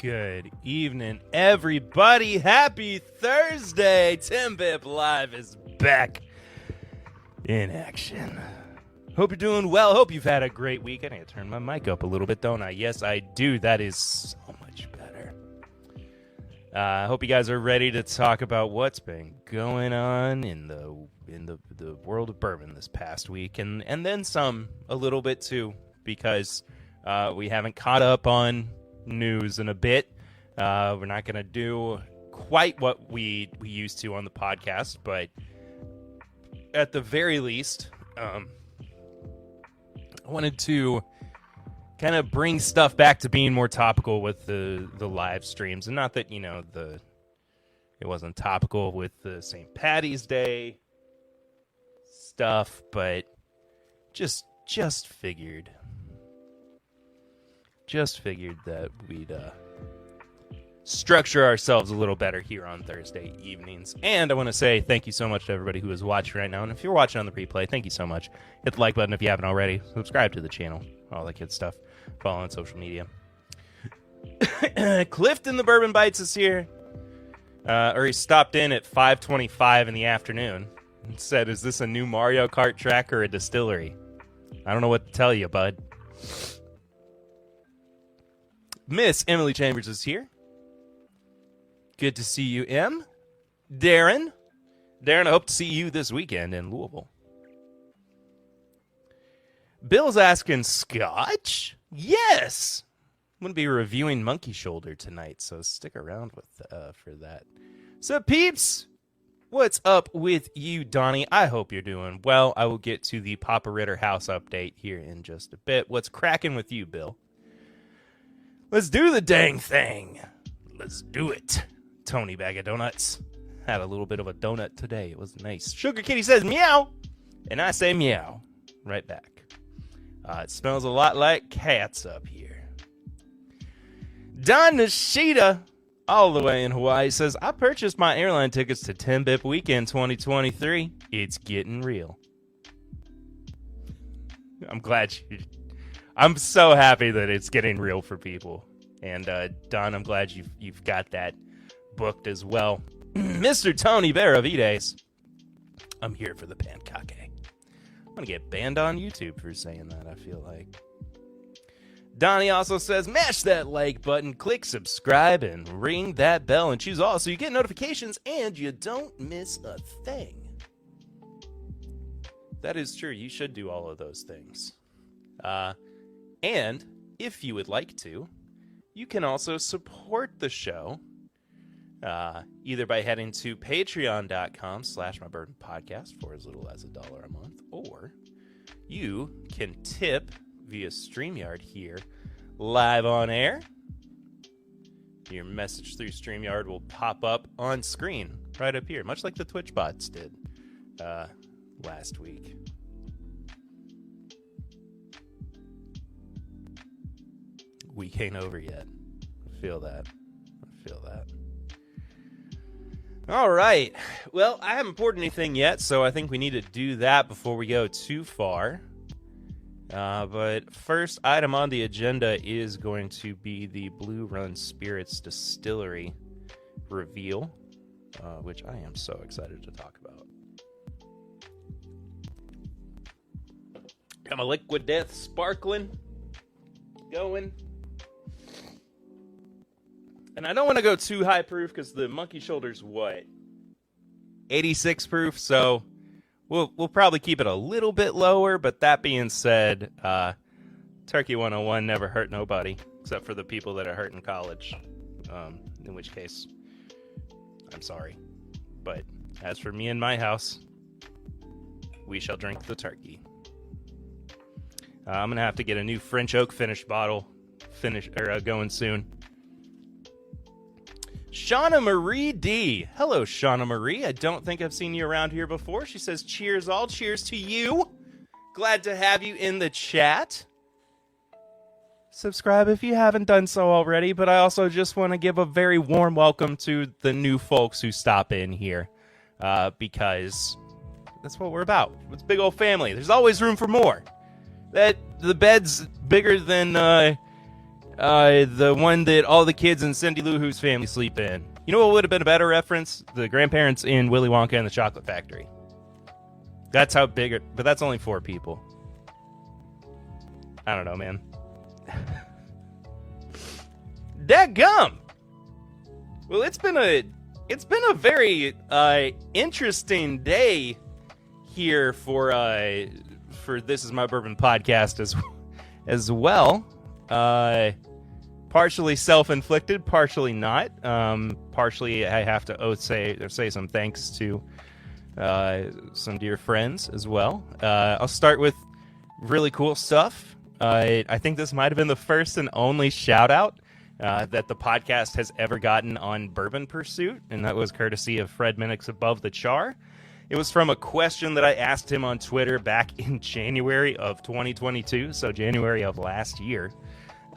Good evening, everybody. Happy Thursday. TIMBP Live is back in action. Hope you're doing well. Hope you've had a great week. I need to turn my mic up a little bit, don't I? Yes, I do. That is so much better. I hope you guys are ready to talk about what's been going on in the world of bourbon this past week, and then some a little bit too, because we haven't caught up on news in a bit. We're not going to do quite what we used to on the podcast, but at the very least, I wanted to kind of bring stuff back to being more topical with the live streams. And not that, it wasn't topical with the St. Patty's Day stuff, but just figured that we'd structure ourselves a little better here on Thursday evenings. And I want to say thank you so much to everybody who is watching right now. And if you're watching on the replay, thank you so much. Hit the like button if you haven't already. Subscribe to the channel. All that good stuff. Follow on social media. Clifton the Bourbon Bites is here. Or he stopped in at 5:25 in the afternoon and said, is this a new Mario Kart track or a distillery? I don't know what to tell you, bud. Miss Emily Chambers is here. Good to see you, Em. Darren, I hope to see you this weekend in Louisville. Bill's asking, Scotch? Yes! I'm going to be reviewing Monkey Shoulder tonight, so stick around for that. So, peeps, what's up with you, Donnie? I hope you're doing well. I will get to the Papa Ritter house update here in just a bit. What's cracking with you, Bill? Let's do the dang thing. Let's do it. Tony Bag of Donuts. Had a little bit of a donut today. It was nice. Sugar Kitty says meow. And I say meow. Right back. It smells a lot like cats up here. Don Nishida, all the way in Hawaii, says, I purchased my airline tickets to TIMBP Weekend 2023. It's getting real. I'm so happy that it's getting real for people. And, Don, I'm glad you've got that booked as well. Mr. Tony Benavides, I'm here for the pancake. I'm going to get banned on YouTube for saying that, I feel like. Donnie also says, mash that like button, click subscribe, and ring that bell, and choose all so you get notifications and you don't miss a thing. That is true. You should do all of those things. And if you would like to, you can also support the show either by heading to patreon.com/mybourbonpodcast for as little as $1 a month, or you can tip via StreamYard here live on air. Your message through StreamYard will pop up on screen right up here, much like the Twitch bots did last week. Week ain't over yet. I feel that. All right. Well, I haven't poured anything yet, so I think we need to do that before we go too far. But first item on the agenda is going to be the Blue Run Spirits Distillery reveal, which I am so excited to talk about. Got my Liquid Death sparkling going. And I don't want to go too high proof because the Monkey Shoulder's what? 86 proof, so we'll probably keep it a little bit lower, but that being said, Turkey 101 never hurt nobody, except for the people that are hurt in college, in which case, I'm sorry. But as for me and my house, we shall drink the turkey. I'm going to have to get a new French oak finish bottle going soon. Shauna Marie D. Hello, Shauna Marie. I don't think I've seen you around here before. She says, cheers all. Cheers to you. Glad to have you in the chat. Subscribe if you haven't done so already, but I also just want to give a very warm welcome to the new folks who stop in here, because that's what we're about. It's a big old family. There's always room for more. The bed's bigger than The one that all the kids in Cindy Lou Who's family sleep in. You know what would have been a better reference? The grandparents in Willy Wonka and the Chocolate Factory. That's how big it... But that's only 4 people. I don't know, man. Dadgum! Well, it's been a very interesting day here for This Is My Bourbon podcast as well. Partially self-inflicted, partially not. Partially I have to say some thanks to some dear friends as well. I'll start with really cool stuff. I think this might have been the first and only shout out that the podcast has ever gotten on Bourbon Pursuit, and that was courtesy of Fred Minnick's Above the Char. It was from a question that I asked him on Twitter back in January of 2022, so January of last year.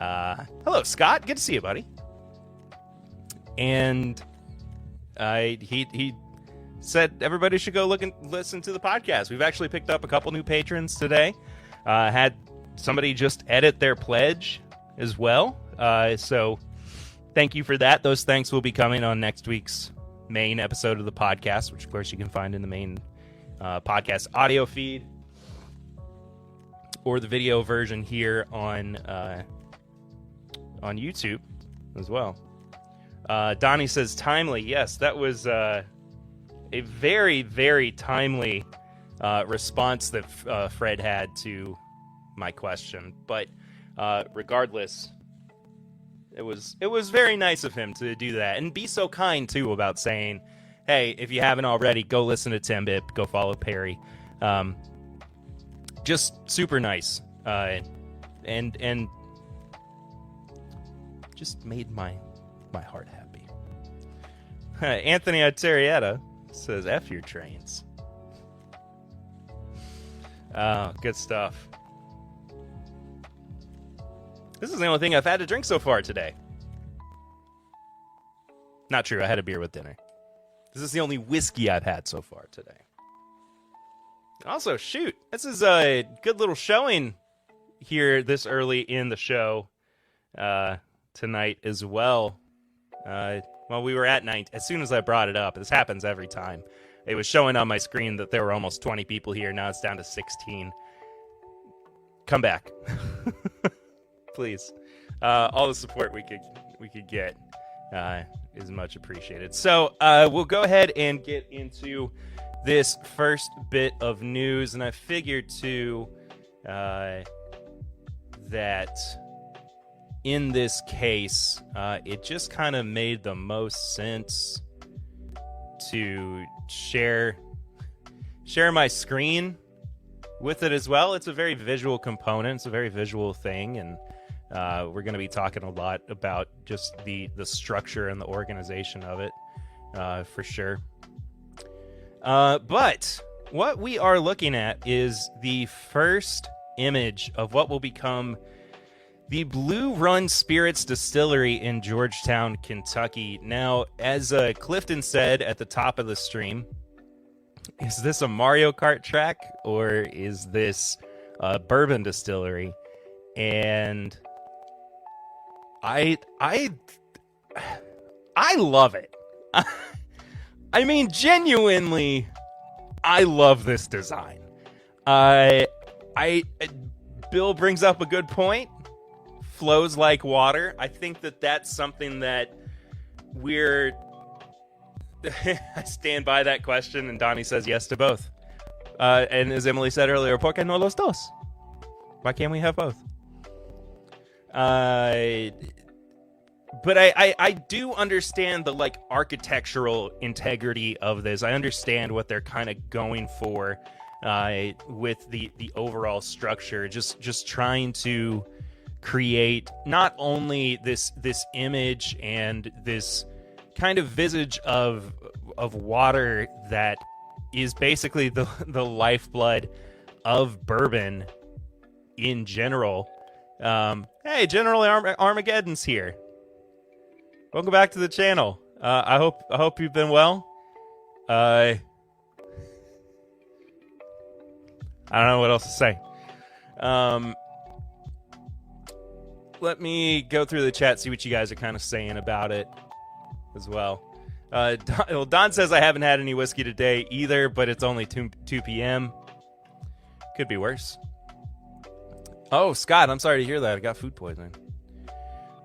Hello, Scott. Good to see you, buddy. And he said everybody should go look and listen to the podcast. We've actually picked up a couple new patrons today. Had somebody just edit their pledge as well. So thank you for that. Those thanks will be coming on next week's main episode of the podcast, which of course you can find in the main podcast audio feed or the video version here on YouTube as well. Donnie says timely. Yes, that was a very, very timely response that Fred had to my question. But regardless, it was very nice of him to do that and be so kind too about saying, hey, if you haven't already, go listen to TIMBP, go follow Perry. Just super nice, and just made my heart happy. Anthony Terrietta says, F your trains. Oh, good stuff. This is the only thing I've had to drink so far today. Not true, I had a beer with dinner. This is the only whiskey I've had so far today. Also, shoot, this is a good little showing here this early in the show tonight as well. Well, we were at 9. As soon as I brought it up, this happens every time. It was showing on my screen that there were almost 20 people here. Now it's down to 16. Come back. Please. All the support we could get is much appreciated. So we'll go ahead and get into this first bit of news, and I figured too that in this case it just kind of made the most sense to share my screen with it as well. It's a very visual component. It's a very visual thing, and we're going to be talking a lot about just the structure and the organization of it, for sure. But what we are looking at is the first image of what will become the Blue Run Spirits Distillery in Georgetown, Kentucky. Now, as Clifton said at the top of the stream, is this a Mario Kart track or is this a bourbon distillery? And I love it. I mean, genuinely, I love this design. Bill brings up a good point. Flows like water. I think that's something that we're... I stand by that question, and Donnie says yes to both. And as Emily said earlier, ¿por qué no los dos? Why can't we have both? But I do understand the architectural integrity of this. I understand what they're kind of going for with the overall structure. Just trying to create not only this image and this kind of visage of water that is basically the lifeblood of bourbon in general. Hey, General Armageddon's here. Welcome back to the channel. I hope you've been well. I don't know what else to say. let me go through the chat, see what you guys are kind of saying about it as well. Don says, I haven't had any whiskey today either, but it's only 2 p.m. Could be worse. Oh, Scott, I'm sorry to hear that. I got food poisoning.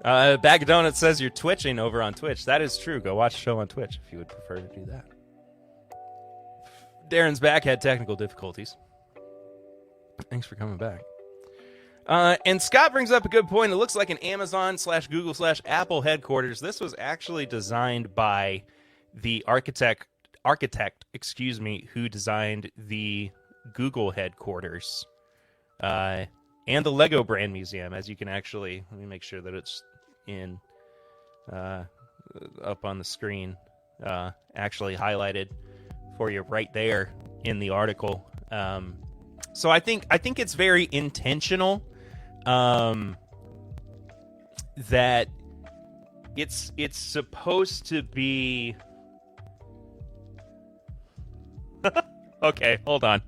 Bag of Donuts says you're twitching over on Twitch. That is true. Go watch the show on Twitch if you would prefer to do that. Darren's back, had technical difficulties. Thanks for coming back. And Scott brings up a good point. It looks like an Amazon/Google/Apple headquarters. This was actually designed by the architect, who designed the Google headquarters, and the Lego Brand Museum. As you can actually, let me make sure that it's in up on the screen, actually highlighted for you right there in the article. So I think it's very intentional. That it's supposed to be. Okay, hold on.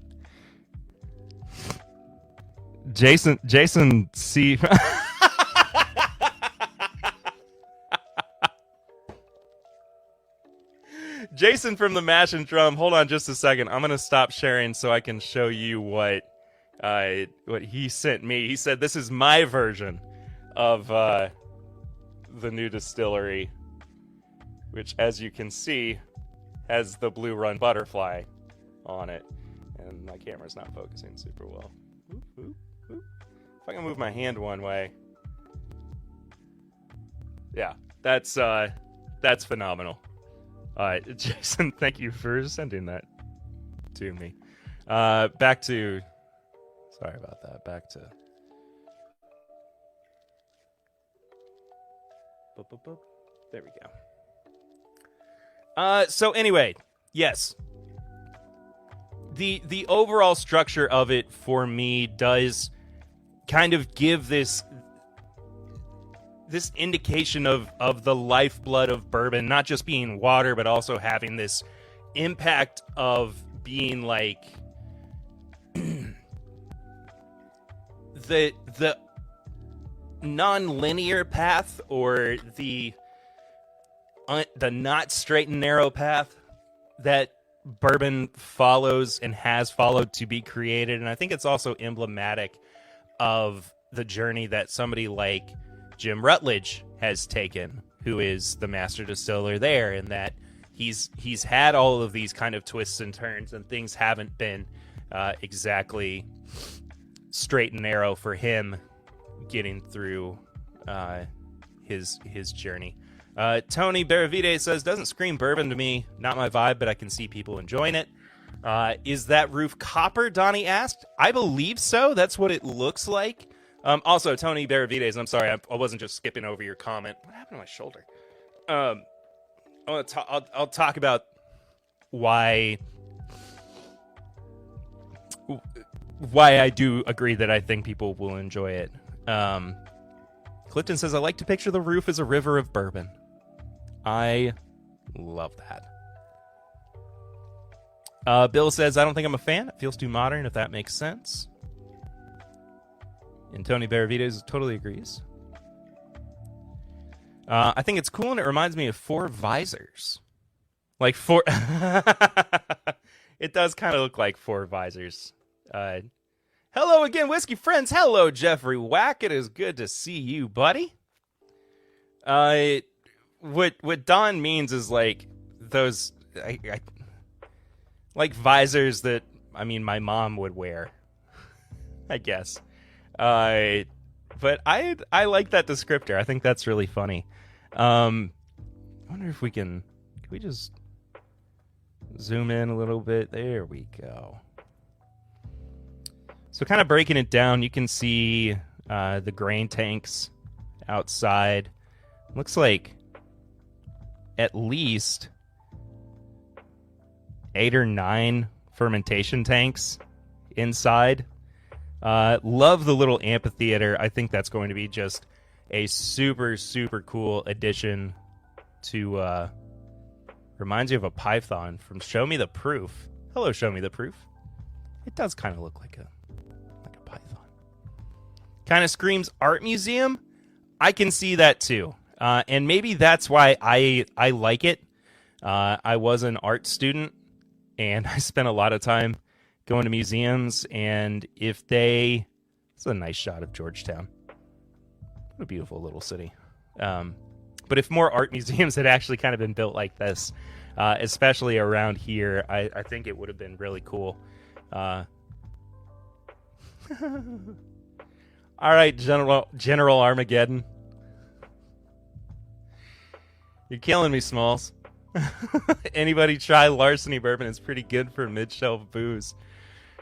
Jason C. Jason from the Mash and Drum. Hold on just a second. I'm gonna stop sharing so I can show you what he sent me. He said this is my version of the new distillery, which, as you can see, has the Blue Run butterfly on it, and my camera's not focusing super well. If I can move my hand one way, yeah, that's phenomenal. Jason, thank you for sending that to me. Back to. Sorry about that. Back to. Boop, boop, boop. There we go. So anyway, yes. The overall structure of it for me does kind of give this indication of the lifeblood of bourbon, not just being water, but also having this impact of being like the non-linear path, or the not straight and narrow path that bourbon follows and has followed to be created. And I think it's also emblematic of the journey that somebody like Jim Rutledge has taken, who is the master distiller there, and that he's had all of these kind of twists and turns, and things haven't been exactly straight and narrow for him getting through his journey. Tony Beravide says, doesn't scream bourbon to me. Not my vibe, but I can see people enjoying it. Is that roof copper? Donnie asked. I believe so. That's what it looks like. Also, Tony Benavides, I'm sorry, I wasn't just skipping over your comment. What happened to my shoulder? I'll talk about why I do agree that I think people will enjoy it. Clifton says, I like to picture the roof as a river of bourbon. I love that. Bill says, I don't think I'm a fan. It feels too modern, if that makes sense. And Tony Benavides totally agrees. I think it's cool, and it reminds me of Four Visors. Like four... It does kind of look like Four Visors. Hello again, Whiskey Friends. Hello, Jeffrey Wack. It is good to see you, buddy. What Don means is like those... like visors that, I mean, my mom would wear, I guess. But I like that descriptor. I think that's really funny. I wonder if can we just zoom in a little bit? There we go. So kind of breaking it down, you can see the grain tanks outside. Looks like at least 8 or 9 fermentation tanks inside. Love the little amphitheater. I think that's going to be just a super, super cool addition to... reminds you of a python from Show Me the Proof. Hello, Show Me the Proof. It does kind of look like a python. Kind of screams art museum. I can see that too. And maybe that's why I like it. I was an art student, and I spent a lot of time going to museums. And it's a nice shot of Georgetown. What a beautiful little city. But if more art museums had actually kind of been built like this, especially around here, I think it would have been really cool. All right, General Armageddon. You're killing me, Smalls. Anybody try Larceny Bourbon? It's pretty good for mid-shelf booze.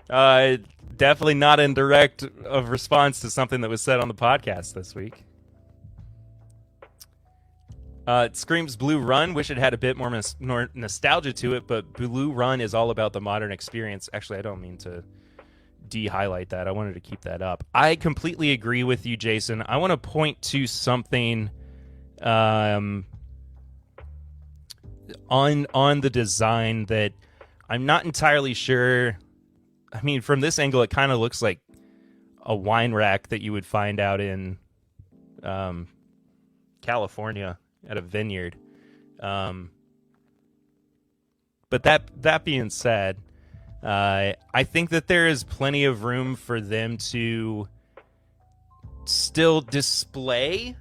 Definitely not in direct of response to something that was said on the podcast this week. It screams Blue Run. Wish it had a bit more nostalgia to it, but Blue Run is all about the modern experience. Actually, I don't mean to de-highlight that. I wanted to keep that up. I completely agree with you, Jason. I want to point to something on the design that I'm not entirely sure. I mean, from this angle, it kind of looks like a wine rack that you would find out in California at a vineyard. But that being said, I think that there is plenty of room for them to still display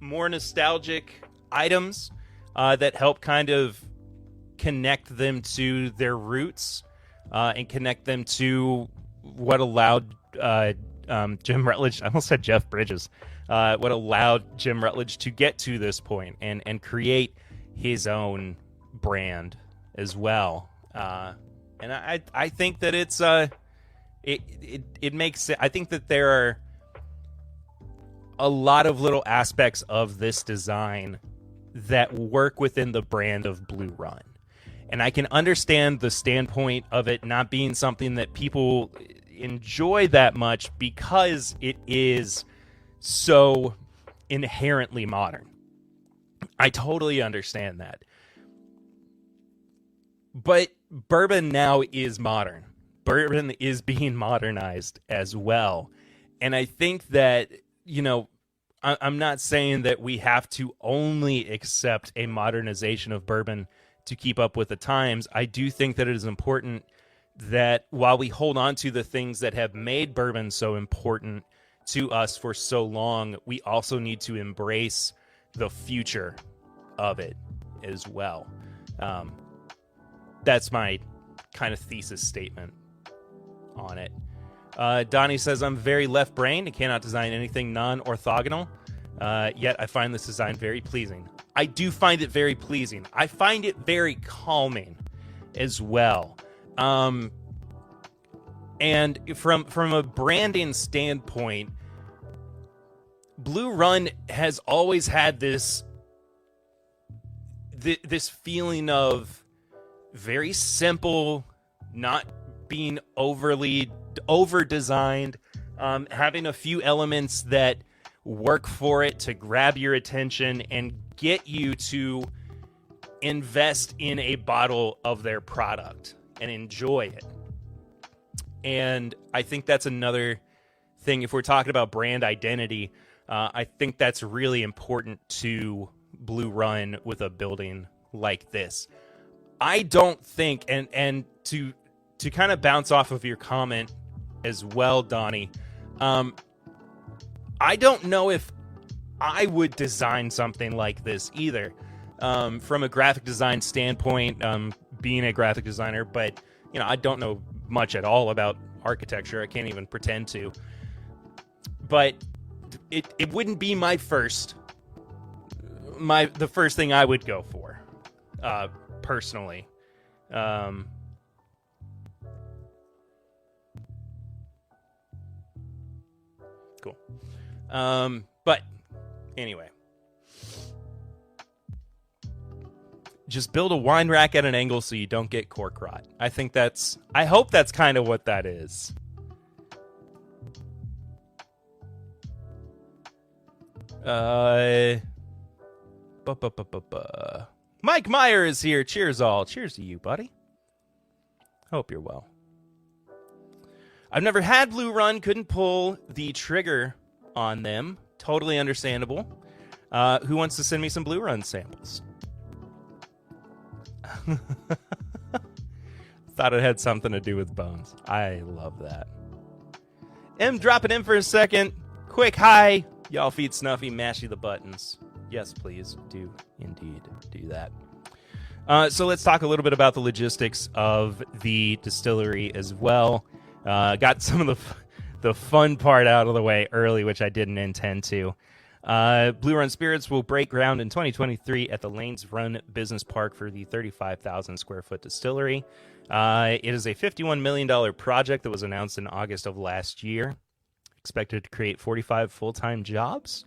more nostalgic items that help kind of connect them to their roots and connect them to what allowed Jim Rutledge, I almost said Jeff Bridges, what allowed Jim Rutledge to get to this point and create his own brand as well. And I think that it makes sense. I think that there are a lot of little aspects of this design that work within the brand of Blue Run. And I can understand the standpoint of it not being something that people enjoy that much because it is so inherently modern. I totally understand that. But bourbon now is modern. Bourbon is being modernized as well. And I think that, I'm not saying that we have to only accept a modernization of bourbon to keep up with the times. I do think that it is important that while we hold on to the things that have made bourbon so important to us for so long, we also need to embrace the future of it as well. That's my kind of thesis statement on it. Donnie says, I'm very left-brained and cannot design anything non-orthogonal, yet I find this design very pleasing. I do find it very pleasing. I find it very calming as well. And from a branding standpoint, Blue Run has always had this feeling of very simple, not being overly over-designed, having a few elements that work for it to grab your attention and get you to invest in a bottle of their product and enjoy it. And I think that's another thing. If we're talking about brand identity, I think that's really important to Blue Run with a building like this. I don't think, and to kind of bounce off of your comment as well, Donnie, I don't know if I would design something like this either, from a graphic design standpoint, being a graphic designer, but I don't know much at all about architecture. I can't even pretend to. But it wouldn't be the first thing I would go for, personally. Cool. But anyway, just build a wine rack at an angle so you don't get cork rot. I hope that's kind of what that is. Mike Meyer is here. Cheers all. Cheers to you, buddy. Hope you're well. I've never had Blue Run. Couldn't pull the trigger on them. Totally understandable. Who wants to send me some Blue Run samples? Thought it had something to do with bones. I love that. Dropping in for a second. Quick hi. Y'all feet snuffy, mashy the buttons. Yes, please do indeed do that. So let's talk a little bit about the logistics of the distillery as well. Got some of the fun part out of the way early, which I didn't intend to. Blue Run Spirits will break ground in 2023 at the Lanes Run Business Park for the 35,000 square foot distillery. It is a $51 million project that was announced in August of last year. Expected to create 45 full-time jobs.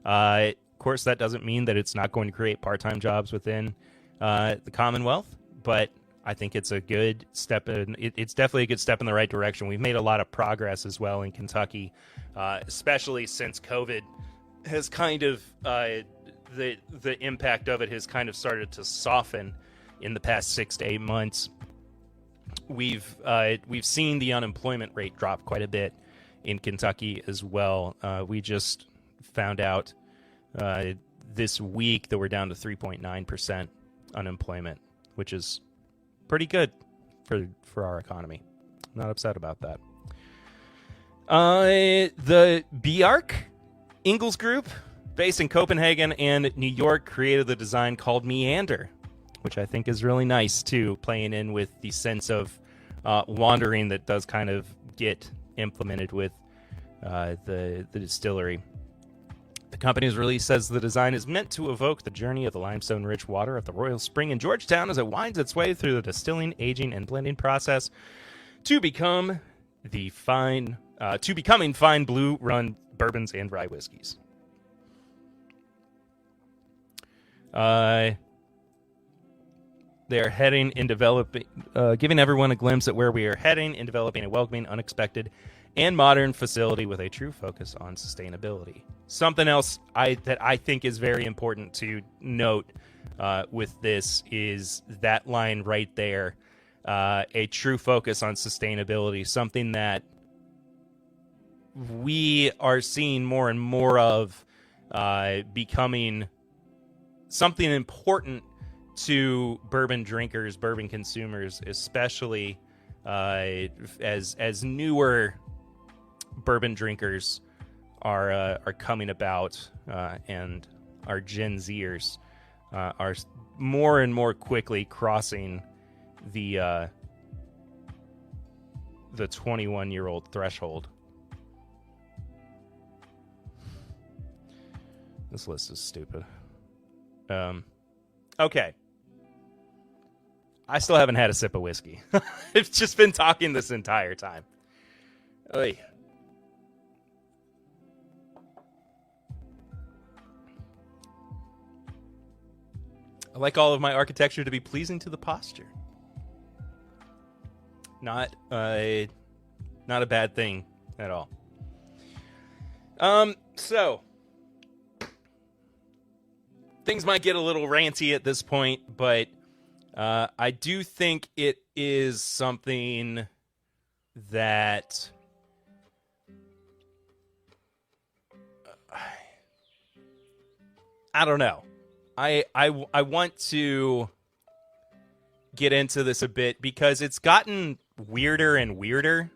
Of course, that doesn't mean that it's not going to create part-time jobs within the Commonwealth, but I think it's a good step. It's definitely a good step in the right direction. We've made a lot of progress as well in Kentucky, especially since COVID has kind of the impact of it has kind of started to soften in the past 6 to 8 months. We've seen the unemployment rate drop quite a bit in Kentucky as well. We just found out this week that we're down to 3.9% unemployment, which is pretty good for our economy. I'm not upset about that. The Bjark Ingles Group, based in Copenhagen and New York, created the design called Meander, which I think is really nice too, playing in with the sense of wandering that does kind of get implemented with the distillery. The company's release says the design is meant to evoke the journey of the limestone-rich water at the Royal Spring in Georgetown as it winds its way through the distilling, aging, and blending process to becoming fine Blue Run bourbons and rye whiskeys. They are heading in developing, giving everyone a glimpse at where we are heading in developing a welcoming, unexpected, and modern facility with a true focus on sustainability. Something else that I think is very important to note with this is that line right there, a true focus on sustainability, something that we are seeing more and more of becoming something important to bourbon drinkers, bourbon consumers, especially as newer bourbon drinkers are coming about, and our Gen Zers are more and more quickly crossing the 21-year-old threshold. This list is stupid. Okay. I still haven't had a sip of whiskey. I've just been talking this entire time. Oy. I like all of my architecture to be pleasing to the posture. Not a bad thing at all. So things might get a little ranty at this point, but I do think it is something that I don't know. I want to get into this a bit because it's gotten weirder and weirder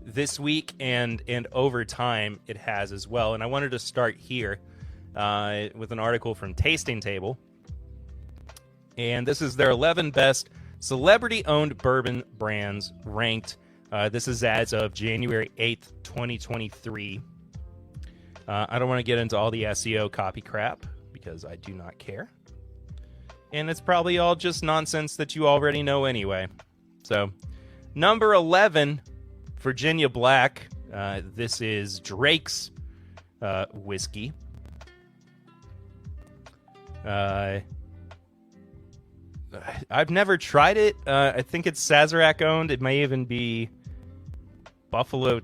this week, and over time it has as well. And I wanted to start here with an article from Tasting Table. And this is their 11 best celebrity-owned bourbon brands ranked. This is as of January 8th, 2023. I don't want to get into all the SEO copy crap because I do not care. And it's probably all just nonsense that you already know anyway. So, number 11, Virginia Black. This is Drake's whiskey. I've never tried it. I think it's Sazerac owned. It may even be Buffalo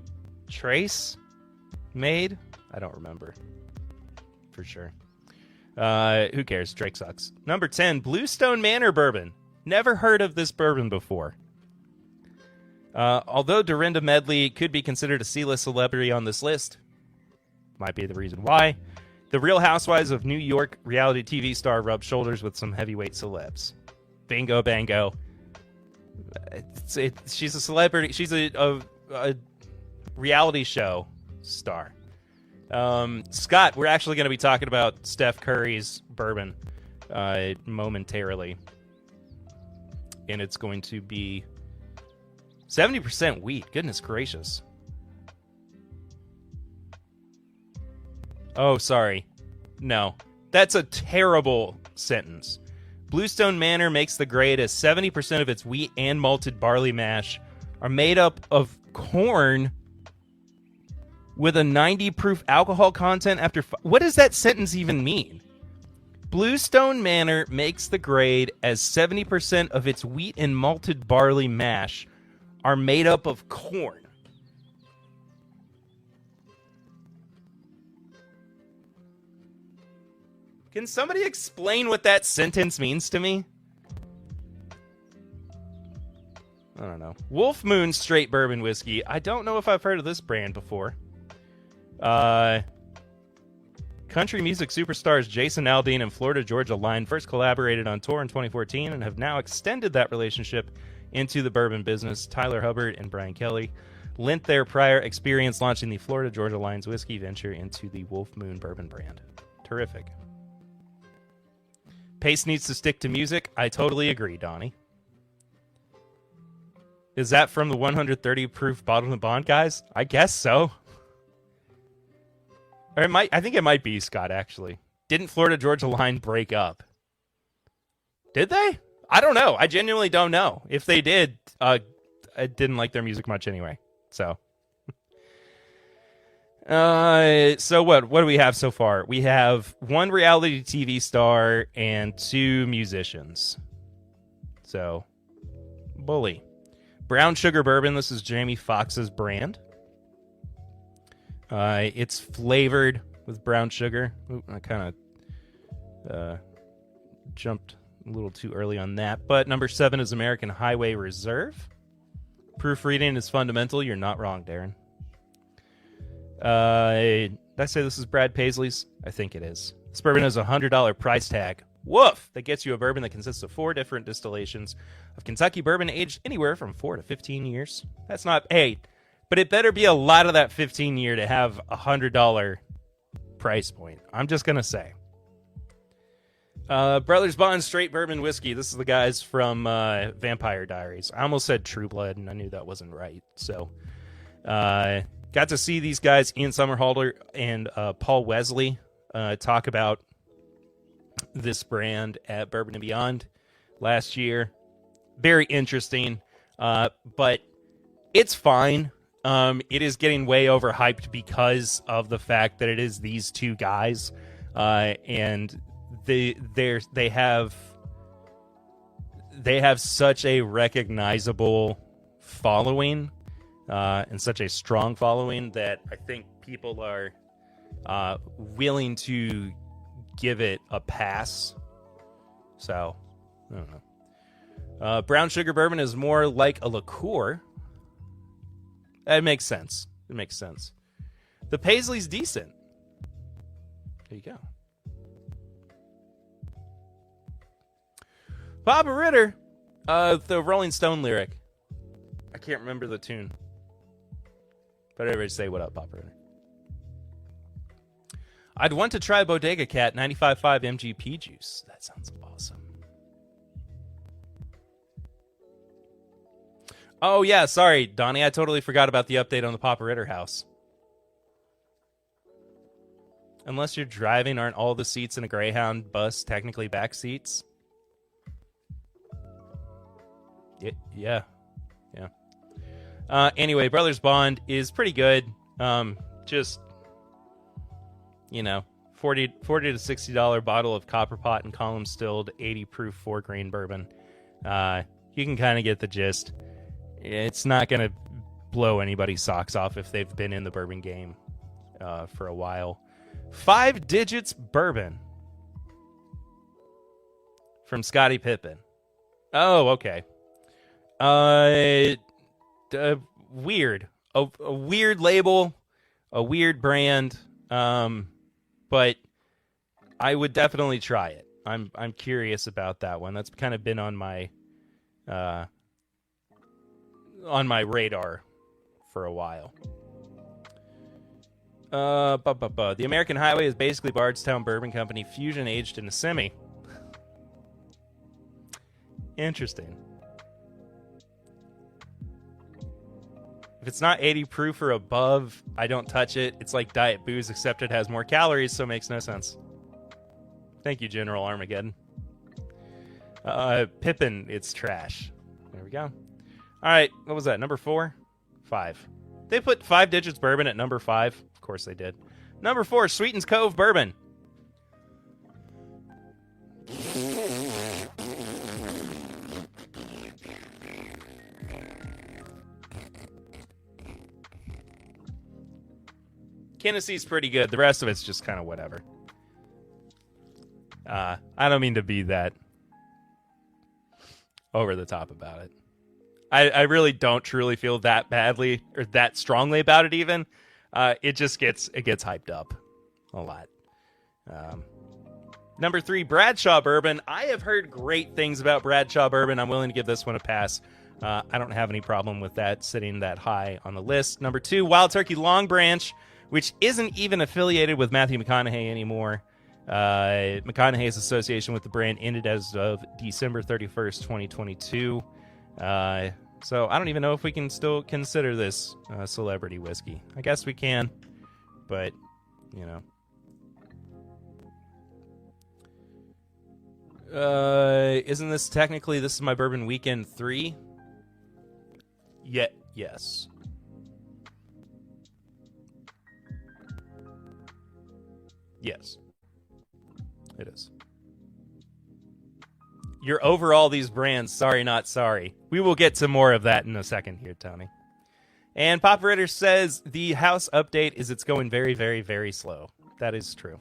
Trace made. I don't remember for sure. Who cares? Drake sucks. Number 10, Bluestone Manor Bourbon. Never heard of this bourbon before. Although Dorinda Medley could be considered a C-list celebrity on this list, might be the reason why. The Real Housewives of New York reality TV star rubs shoulders with some heavyweight celebs. Bingo, bango. She's a celebrity. She's a reality show star. Scott, we're actually going to be talking about Steph Curry's bourbon momentarily. And it's going to be 70% wheat. Goodness gracious. Oh, sorry. No. That's a terrible sentence. Bluestone Manor makes the grade as 70% of its wheat and malted barley mash are made up of corn with a 90 proof alcohol content after... What does that sentence even mean? Bluestone Manor makes the grade as 70% of its wheat and malted barley mash are made up of corn. Can somebody explain what that sentence means to me? I don't know. Wolf Moon Straight Bourbon Whiskey. I don't know if I've heard of this brand before. Country music superstars Jason Aldean and Florida Georgia Line first collaborated on tour in 2014 and have now extended that relationship into the bourbon business. Tyler Hubbard and Brian Kelly lent their prior experience launching the Florida Georgia Line's whiskey venture into the Wolf Moon bourbon brand. Terrific. Pace needs to stick to music. I totally agree, Donnie. Is that from the 130 proof Bottle and Bond guys? I guess so. Or it might. I think it might be, Scott, actually. Didn't Florida Georgia Line break up? Did they? I don't know. I genuinely don't know. If they did, I didn't like their music much anyway. So. So what do we have so far? We have one reality TV star and two musicians. So, bully. Brown Sugar Bourbon. This is Jamie Foxx's brand. It's flavored with brown sugar. Ooh, I kind of jumped a little too early on that. But number 7 is American Highway Reserve. Proofreading is fundamental. You're not wrong, Darren. Did I say this is Brad Paisley's? I think it is. This bourbon has a $100 price tag. Woof! That gets you a bourbon that consists of 4 different distillations of Kentucky bourbon aged anywhere from 4 to 15 years. That's not... Hey, but it better be a lot of that 15 year to have a $100 price point. I'm just going to say. Brothers Bond Straight Bourbon Whiskey. This is the guys from Vampire Diaries. I almost said True Blood, and I knew that wasn't right. So, got to see these guys, Ian Somerhalder and Paul Wesley, talk about this brand at Bourbon and Beyond last year. Very interesting, but it's fine. It is getting way overhyped because of the fact that it is these two guys, and they have such a recognizable following, and such a strong following that I think people are willing to give it a pass. So, I don't know. Brown Sugar Bourbon is more like a liqueur. That makes sense. It makes sense. The Paisley's decent. There you go. Papa Ritter. The Rolling Stone lyric. I can't remember the tune. But everybody say what up, Papa Ritter. I'd want to try Bodega Cat 95.5 MGP juice. That sounds awesome. Oh, yeah, sorry, Donnie. I totally forgot about the update on the Papa Ritter house. Unless you're driving, aren't all the seats in a Greyhound bus technically back seats? Yeah. Anyway, Brothers Bond is pretty good. Just, you know, $40 to $60 bottle of Copper Pot and Column Stilled 80 proof 4-grain bourbon. You can kind of get the gist. It's not going to blow anybody's socks off if they've been in the bourbon game for a while. 5 Digits Bourbon from Scottie Pippen. Oh, okay. Weird. A weird label, a weird brand. But I would definitely try it. I'm curious about that one. That's kind of been on my radar for a while. The American Highway is basically Bardstown Bourbon Company fusion aged in a semi. Interesting. If it's not 80 proof or above, I don't touch it. It's like diet booze, except it has more calories, so it makes no sense. Thank you, General Armageddon. Pippin, it's trash. There we go. All right, what was that? Number 4? 5. They put 5 digits bourbon at number 5. Of course they did. Number 4, Sweetens Cove Bourbon. Tennessee's pretty good. The rest of it's just kind of whatever. I don't mean to be that over the top about it. I really don't truly feel that badly or that strongly about it even. It just gets hyped up a lot. Number 3, Bradshaw Bourbon. I have heard great things about Bradshaw Bourbon. I'm willing to give this one a pass. I don't have any problem with that sitting that high on the list. Number 2, Wild Turkey Long Branch, which isn't even affiliated with Matthew McConaughey anymore. McConaughey's association with the brand ended as of December 31st, 2022. So I don't even know if we can still consider this celebrity whiskey. I guess we can, but, you know. Isn't this technically, this is my Bourbon Weekend 3? Yes. Yes. It is. You're over all these brands. Sorry, not sorry. We will get to more of that in a second here, Tony. And Pop Ritter says the house update is it's going very, very, very slow. That is true.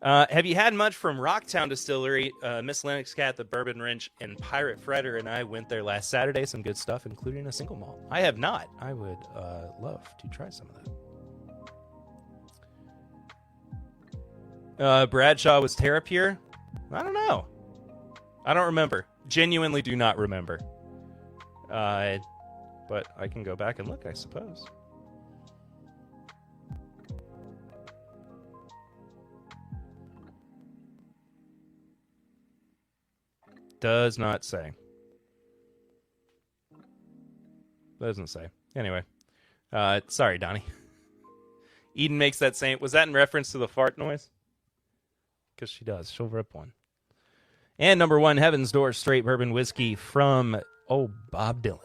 Have you had much from Rocktown Distillery? Miss Lennox Cat, the Bourbon Wrench, and Pirate Fredder and I went there last Saturday. Some good stuff, including a single malt. I have not. I would love to try some of that. Bradshaw was Terrapure? I don't know. I don't remember. Genuinely do not remember. But I can go back and look, I suppose. Does not say. Doesn't say. Anyway. Sorry, Donnie. Eden makes that same... Was that in reference to the fart noise? Because she does. She'll rip one. And number 1, Heaven's Door Straight Bourbon Whiskey from, Bob Dylan.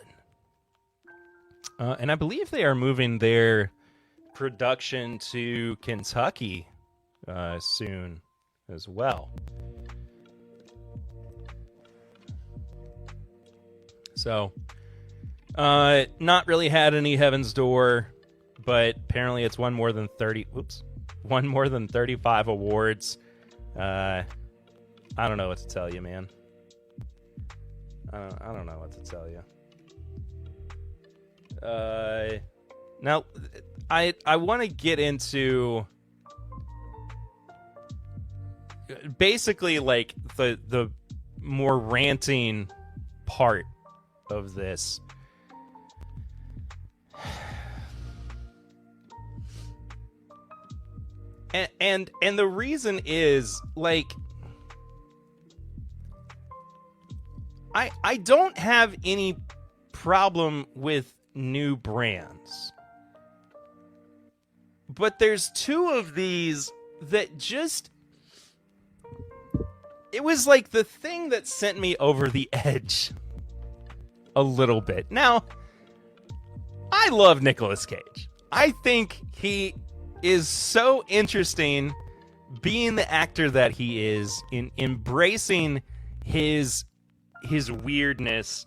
And I believe they are moving their production to Kentucky soon as well. So, not really had any Heaven's Door, but apparently it's won more than 35 awards. I don't know what to tell you, man. I don't know what to tell you. Now, I want to get into basically like the more ranting part of this. And the reason is, like, I don't have any problem with new brands. But there's 2 of these that just... It was like the thing that sent me over the edge a little bit. Now, I love Nicolas Cage. I think he is so interesting being the actor that he is, in embracing his weirdness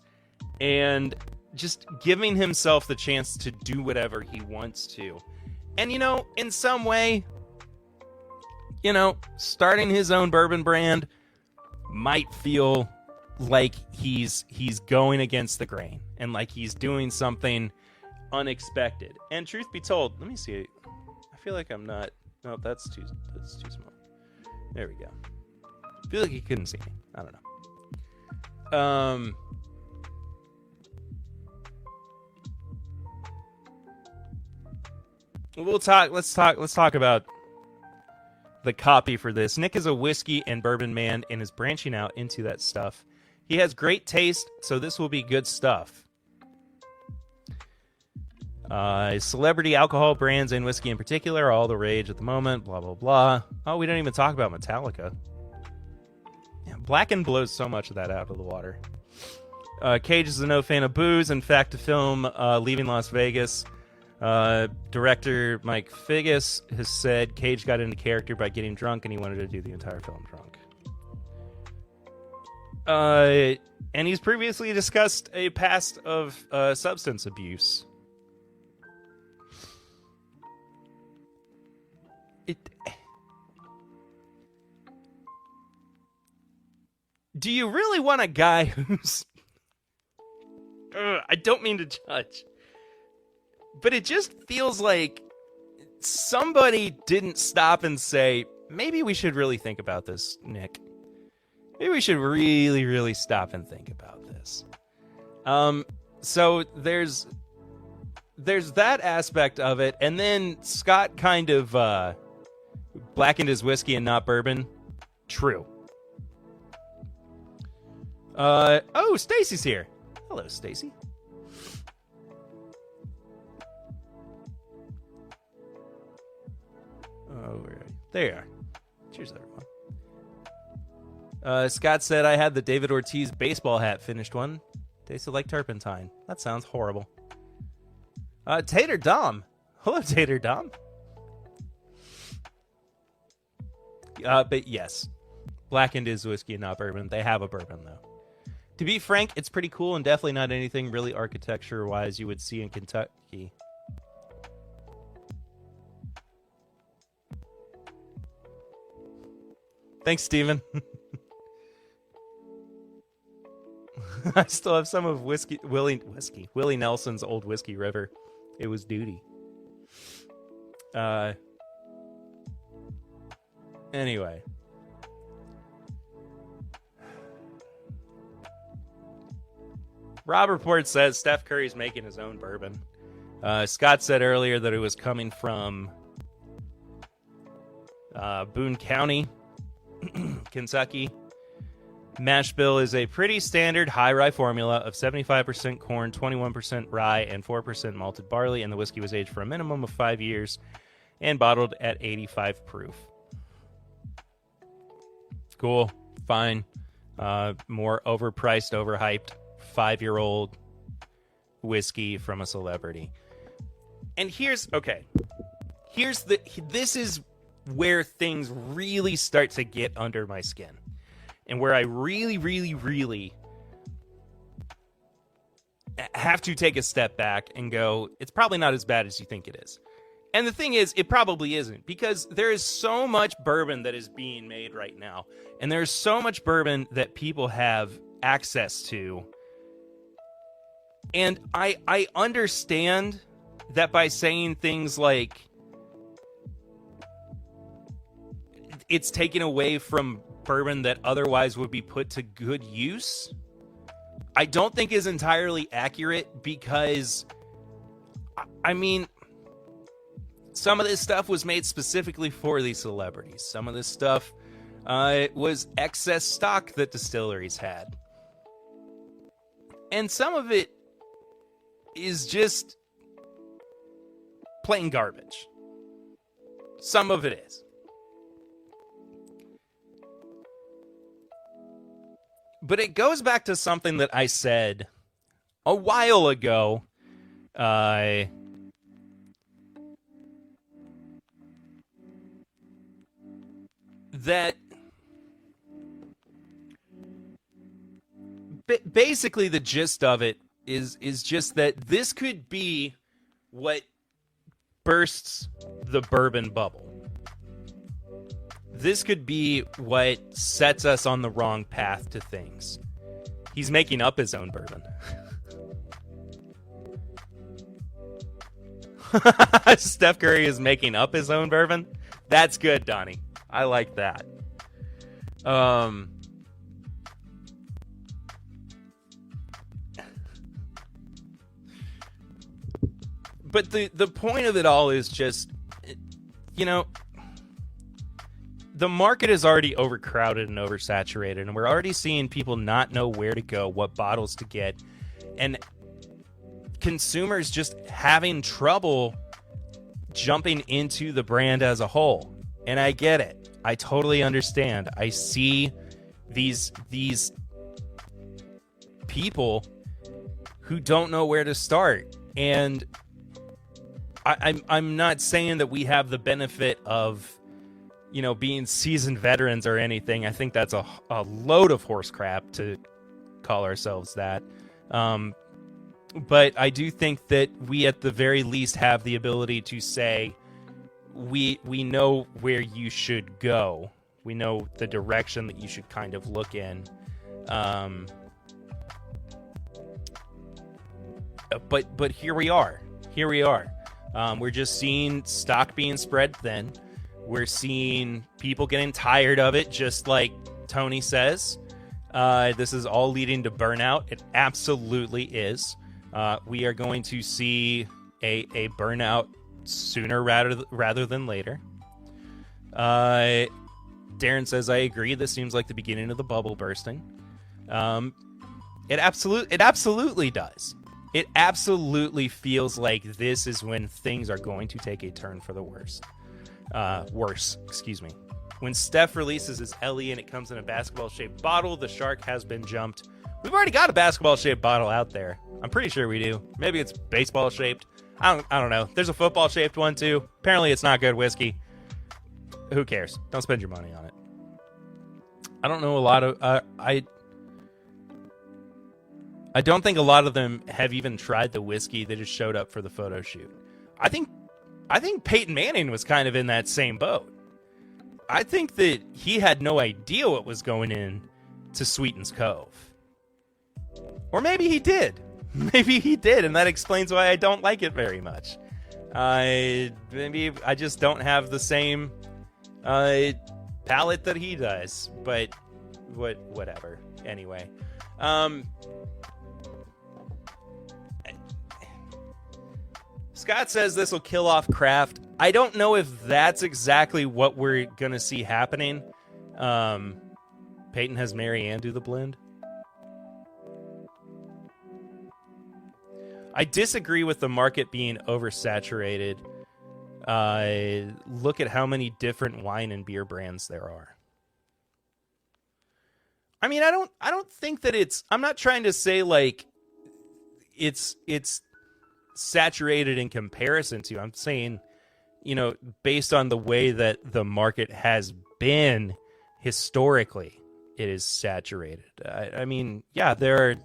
and just giving himself the chance to do whatever he wants to. And, you know, in some way, you know, starting his own bourbon brand might feel like he's going against the grain and like he's doing something unexpected. And truth be told, let me see. I feel like I'm not. No, that's too small. There we go. I feel like you couldn't see me. I don't know. Let's talk about the copy for this. Nick is a whiskey and bourbon man and is branching out into that stuff. He has great taste, so this will be good stuff. Celebrity alcohol brands and whiskey in particular are all the rage at the moment. Blah, blah, blah. Oh, we didn't even talk about Metallica. Yeah, Blacken blows so much of that out of the water. Cage is a no fan of booze. In fact, to film Leaving Las Vegas, director Mike Figgis has said Cage got into character by getting drunk and he wanted to do the entire film drunk. And he's previously discussed a past of substance abuse. Do you really want a guy who's... I don't mean to judge. But it just feels like somebody didn't stop and say, maybe we should really think about this, Nick. Maybe we should really, really stop and think about this. So there's that aspect of it. And then Scott kind of blackened his whiskey and not bourbon. True. Oh, Stacy's here. Hello, Stacy. Oh, there you are. Cheers, everyone. Scott said I had the David Ortiz baseball hat finished one. Tasted like turpentine. That sounds horrible. Tater Dom. Hello, Tater Dom. But yes, blackened is whiskey and not bourbon. They have a bourbon, though. To be frank, it's pretty cool and definitely not anything really architecture-wise you would see in Kentucky. Thanks, Steven. I still have some of Willie Nelson's old Whiskey River. It was duty. Anyway. Rob Report says Steph Curry's making his own bourbon. Scott said earlier that it was coming from Boone County, Kentucky. Mash bill is a pretty standard high rye formula of 75% corn, 21% rye, and 4% malted barley, and the whiskey was aged for a minimum of 5 years and bottled at 85 proof. Cool. Fine. More overpriced, overhyped 5-year-old whiskey from a celebrity. And this is where things really start to get under my skin. And where I really, really, really have to take a step back and go, it's probably not as bad as you think it is. And the thing is, it probably isn't, because there is so much bourbon that is being made right now. And there's so much bourbon that people have access to. And I understand that by saying things like it's taken away from bourbon that otherwise would be put to good use, I don't think is entirely accurate, because I mean, some of this stuff was made specifically for these celebrities. Some of this stuff was excess stock that distilleries had. And some of it is just plain garbage. Some of it is. But it goes back to something that I said a while ago. That basically the gist of it is just that this could be what bursts the bourbon bubble. This could be what sets us on the wrong path to things. He's making up his own bourbon. Steph Curry is making up his own bourbon. That's good, Donnie. I like that. But the point of it all is just, you know, the market is already overcrowded and oversaturated, and we're already seeing people not know where to go, what bottles to get, and consumers just having trouble jumping into the brand as a whole. And I get it. I totally understand. I see these people who don't know where to start. And I'm not saying that we have the benefit of, you know, being seasoned veterans or anything. I think that's a load of horse crap to call ourselves that. But I do think that we at the very least have the ability to say we know where you should go. We know the direction that you should kind of look in. But here we are. We're just seeing stock being spread thin. We're seeing people getting tired of it, just like Tony says. This is all leading to burnout. It absolutely is. We are going to see a burnout sooner rather than later. Darren says, I agree. This seems like the beginning of the bubble bursting. It absolutely does. It absolutely feels like this is when things are going to take a turn for the worse. When Steph releases his LE and it comes in a basketball-shaped bottle, the shark has been jumped. We've already got a basketball-shaped bottle out there. I'm pretty sure we do. Maybe it's baseball-shaped. I don't know. There's a football-shaped one, too. Apparently it's not good whiskey. Who cares? Don't spend your money on it. I don't know a lot of... I don't think a lot of them have even tried the whiskey. They just showed up for the photo shoot. I think Peyton Manning was kind of in that same boat. I think that he had no idea what was going in to Sweetens Cove. Or maybe he did. Maybe he did, and that explains why I don't like it very much. Maybe I just don't have the same palate that he does. But whatever. Anyway. Scott says this will kill off craft. I don't know if that's exactly what we're going to see happening. Peyton has Mary Ann do the blend. I disagree with the market being oversaturated. Look at how many different wine and beer brands there are. I mean, I don't think that I'm not trying to say like it's saturated in comparison to. I'm saying, you know, based on the way that the market has been historically, it is saturated. I mean, yeah, there are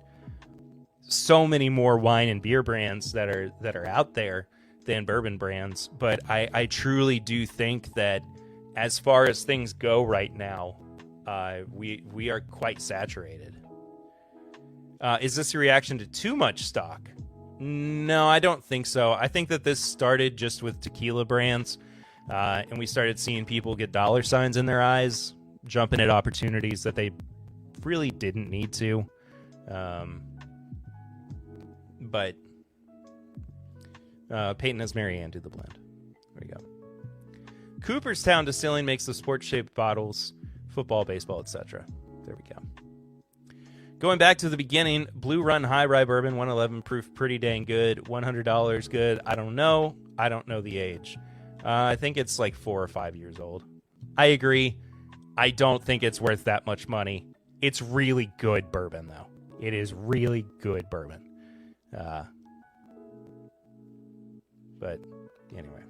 so many more wine and beer brands that are out there than bourbon brands, but I truly do think that as far as things go right now, we are quite saturated. Is this a reaction to too much stock? No, I don't think so. I think that this started just with tequila brands, and we started seeing people get dollar signs in their eyes, jumping at opportunities that they really didn't need to. But Peyton has Mary Ann do the blend. There we go. Cooperstown Distilling makes the sports-shaped bottles, football, baseball, etc. There we go. Going back to the beginning, Blue Run High Rye Bourbon, 111 proof, pretty dang good. $100 good. I don't know. I don't know the age. I think it's like 4 or 5 years old. I agree. I don't think it's worth that much money. It's really good bourbon, though. It is really good bourbon. But anyway.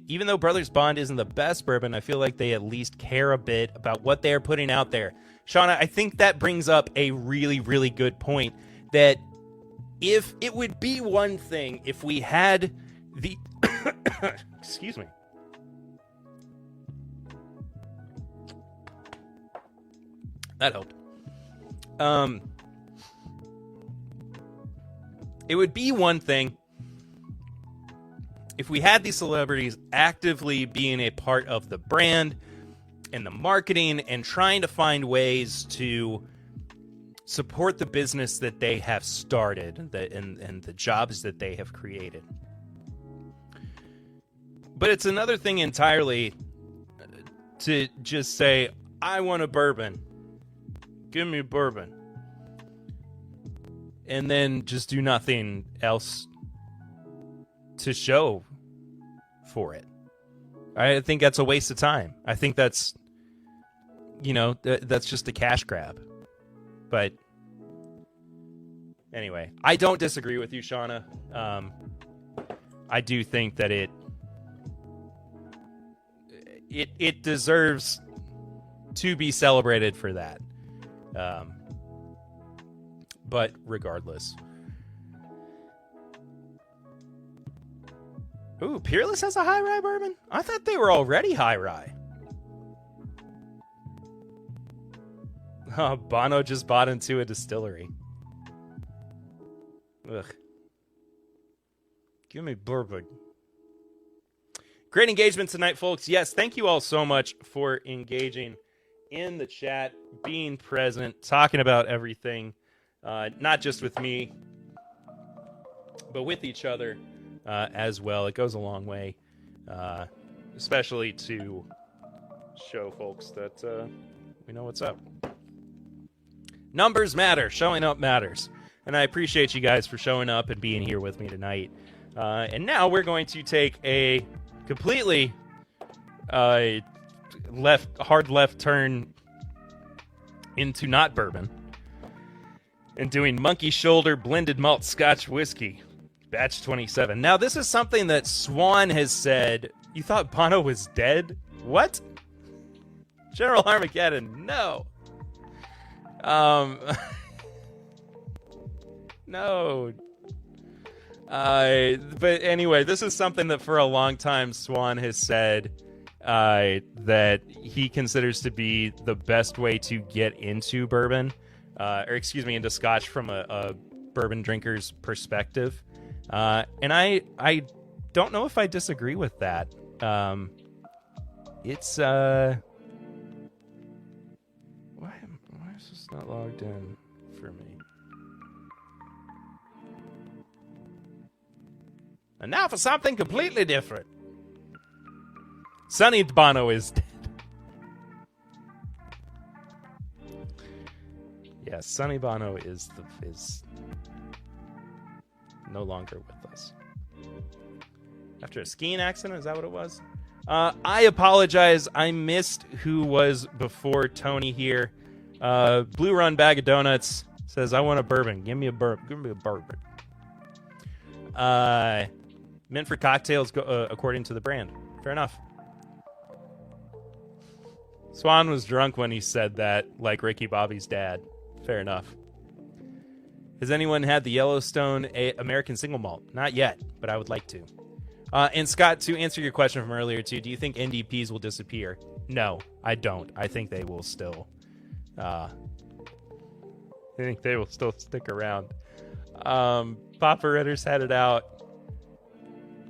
Even though Brothers Bond isn't the best bourbon, I feel like they at least care a bit about what they're putting out there. Shauna, I think that brings up a really, really good point, that if it would be one thing if we had the excuse me. That helped. It would be one thing if we had these celebrities actively being a part of the brand and the marketing and trying to find ways to support the business that they have started and the jobs that they have created. But it's another thing entirely to just say, I want a bourbon. Give me a bourbon. And then just do nothing else to show for it. I think that's a waste of time. I think that's, that's just a cash grab. But anyway, I don't disagree with you, Shauna. I do think that it deserves to be celebrated for that. But regardless. Ooh, Peerless has a high rye bourbon? I thought they were already high rye. Oh, Bono just bought into a distillery. Ugh. Give me bourbon. Great engagement tonight, folks. Yes, thank you all so much for engaging in the chat, being present, talking about everything, not just with me, but with each other as well. It goes a long way, especially to show folks that we know what's up. Numbers matter. Showing up matters. And I appreciate you guys for showing up and being here with me tonight. And now we're going to take a completely hard left turn into not bourbon and doing Monkey Shoulder blended malt Scotch whiskey, batch 27. Now, this is something that Swan has said. You thought Bono was dead? What? General Armageddon, no. No. But anyway, this is something that for a long time Swan has said that he considers to be the best way to get into bourbon, into Scotch from a bourbon drinker's perspective. And I don't know if I disagree with that. It's why is this not logged in for me? And now for something completely different. Sonny Bono is dead. Yeah, Sonny Bono is no longer with us. After a skiing accident, is that what it was? I apologize. I missed who was before Tony here. Blue Run Bag of Donuts says, I want a bourbon. Give me a bourbon. Give me a bourbon. Meant for cocktails, according to the brand. Fair enough. Swan was drunk when he said that, like Ricky Bobby's dad. Fair enough. Has anyone had the Yellowstone American Single Malt? Not yet, but I would like to. And Scott, to answer your question from earlier too, do you think NDPs will disappear? No, I don't. I think they will still. I think they will still stick around. Papa Ritter's headed out.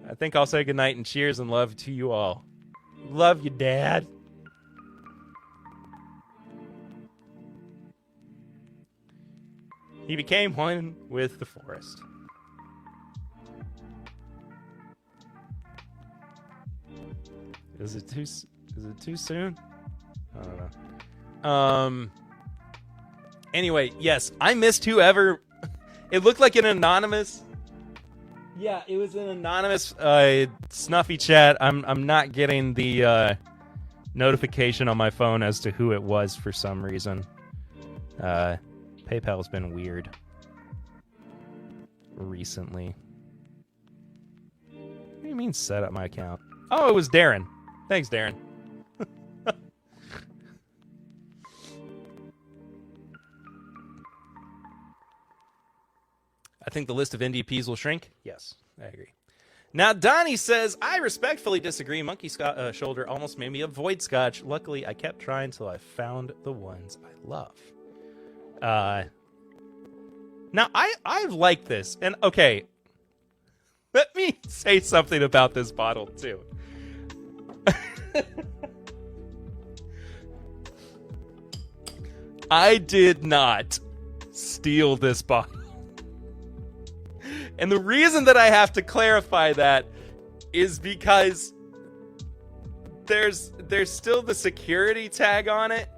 I think I'll say goodnight and cheers and love to you all. Love you, Dad. He became one with the forest. Is it too soon? I don't know. Anyway, yes, I missed whoever. It looked like an anonymous. Yeah, it was an anonymous snuffy chat. I'm not getting the notification on my phone as to who it was for some reason. PayPal's been weird recently. What do you mean set up my account? Oh, it was Darren. Thanks, Darren. I think the list of NDPs will shrink. Yes, I agree. Now, Donnie says, I respectfully disagree. Monkey Shoulder almost made me avoid Scotch. Luckily, I kept trying till I found the ones I love. Now, I like this. And, okay, let me say something about this bottle, too. I did not steal this bottle. And the reason that I have to clarify that is because there's still the security tag on it,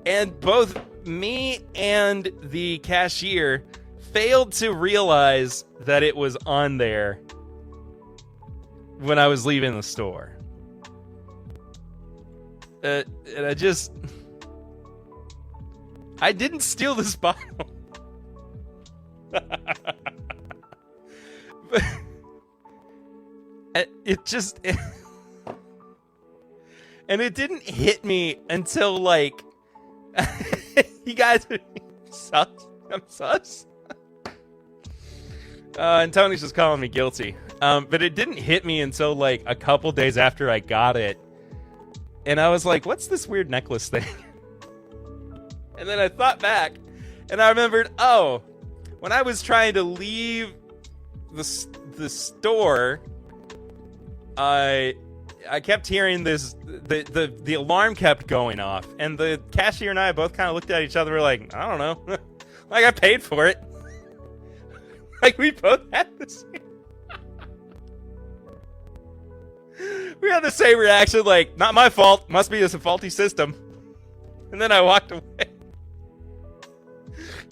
and both me and the cashier failed to realize that it was on there when I was leaving the store. And I didn't steal this bottle. But it just... and it didn't hit me until, like... You guys are sus? I'm sus? And Tony's just calling me guilty. But it didn't hit me until, like, a couple days after I got it. And I was like, what's this weird necklace thing? And then I thought back, and I remembered, oh, when I was trying to leave the store, I kept hearing this, the alarm kept going off, and the cashier and I both kind of looked at each other, we're like, I don't know, like I paid for it. Like we both had the same. We had the same reaction, like, not my fault, must be just a faulty system. And then I walked away.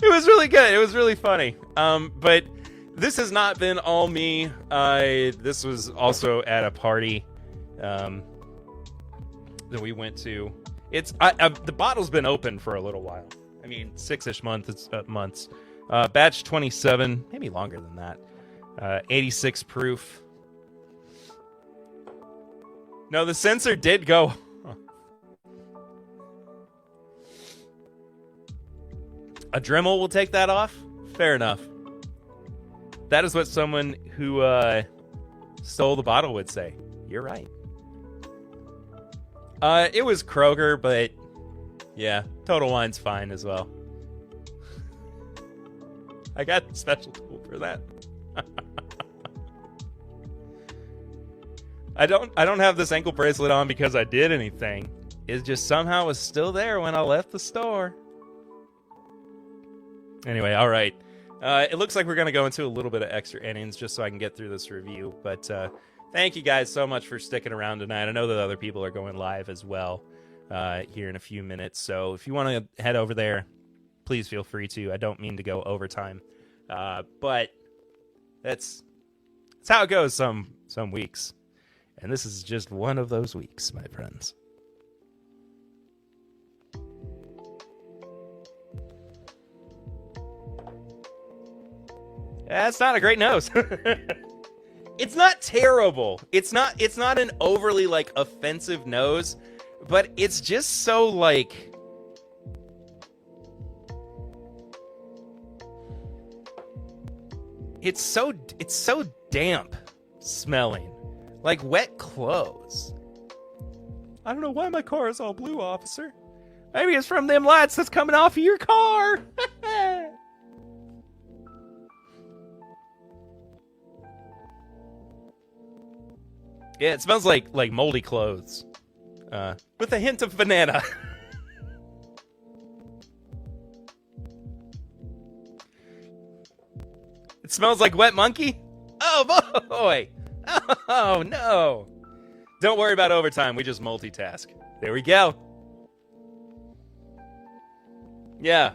It was really good. It was really funny. But this has not been all me. This was also at a party that we went to. The bottle's been open for a little while. I mean, 6-ish months. Batch 27, maybe longer than that. 86 proof. No, the sensor did go. A Dremel will take that off? Fair enough. That is what someone who stole the bottle would say. You're right. It was Kroger, but yeah, Total Wine's fine as well. I got a special tool for that. I don't have this ankle bracelet on because I did anything. It just somehow was still there when I left the store. Anyway, all right. It looks like we're going to go into a little bit of extra innings just so I can get through this review. But thank you guys so much for sticking around tonight. I know that other people are going live as well here in a few minutes. So if you want to head over there, please feel free to. I don't mean to go overtime. But that's how it goes some weeks. And this is just one of those weeks, my friends. That's not a great nose. It's not terrible. It's not an overly like offensive nose, but it's just so like it's so damp smelling. Like wet clothes. I don't know why my car is all blue, officer. Maybe it's from them lights that's coming off of your car. Yeah, it smells like moldy clothes. With a hint of banana. It smells like wet monkey? Oh boy! Oh no! Don't worry about overtime, we just multitask. There we go. Yeah.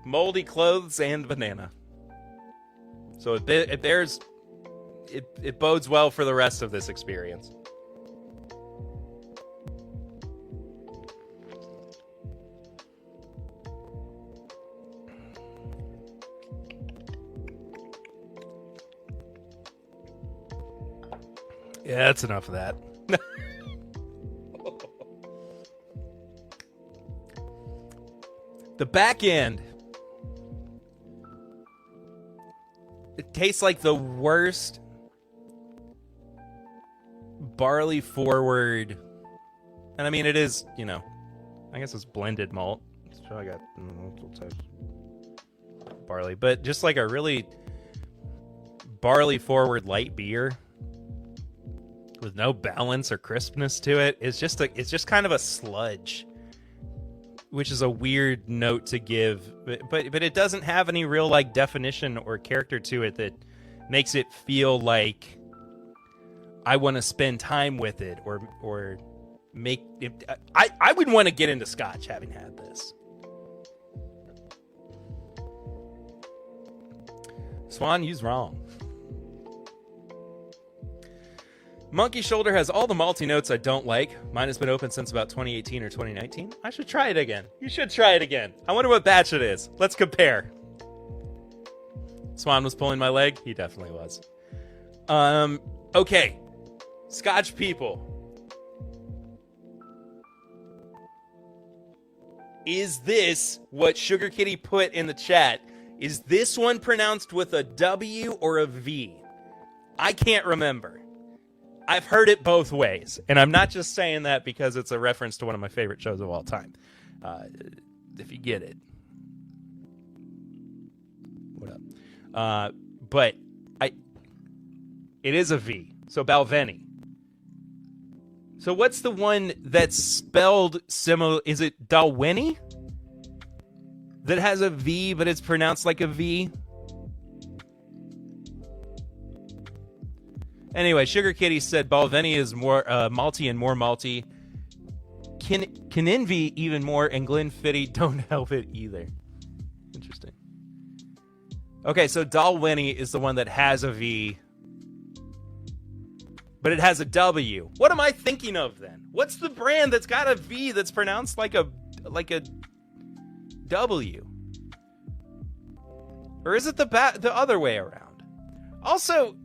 Moldy clothes and banana. So it bodes well for the rest of this experience. Yeah, that's enough of that. The back end. It tastes like the worst barley forward. And I mean, it is, I guess it's blended malt. So I got multiple types of barley, but just like a really barley forward light beer with no balance or crispness to it. It's just kind of a sludge, which is a weird note to give, but it doesn't have any real like definition or character to it that makes it feel like I want to spend time with it or make it. I would want to get into Scotch having had this. Swan, you's wrong. Monkey Shoulder has all the malty notes I don't like. Mine has been open since about 2018 or 2019. I should try it again. You should try it again. I wonder what batch it is. Let's compare. Swan was pulling my leg. He definitely was. Okay. Scotch people. Is this what Sugar Kitty put in the chat? Is this one pronounced with a W or a V? I can't remember. I've heard it both ways, and I'm not just saying that because it's a reference to one of my favorite shows of all time. If you get it. What up? But it is a V, so Balvenie. So what's the one that's spelled similar? Is it Dalwhinnie? That has a V, but it's pronounced like a V? Anyway, Sugar Kitty said Balvenie is more malty and more malty. Can envy even more, and Glenfiddich don't help it either. Interesting. Okay, so Dalwhinnie is the one that has a V, but it has a W. What am I thinking of then? What's the brand that's got a V that's pronounced like a W? Or is it the other way around? Also,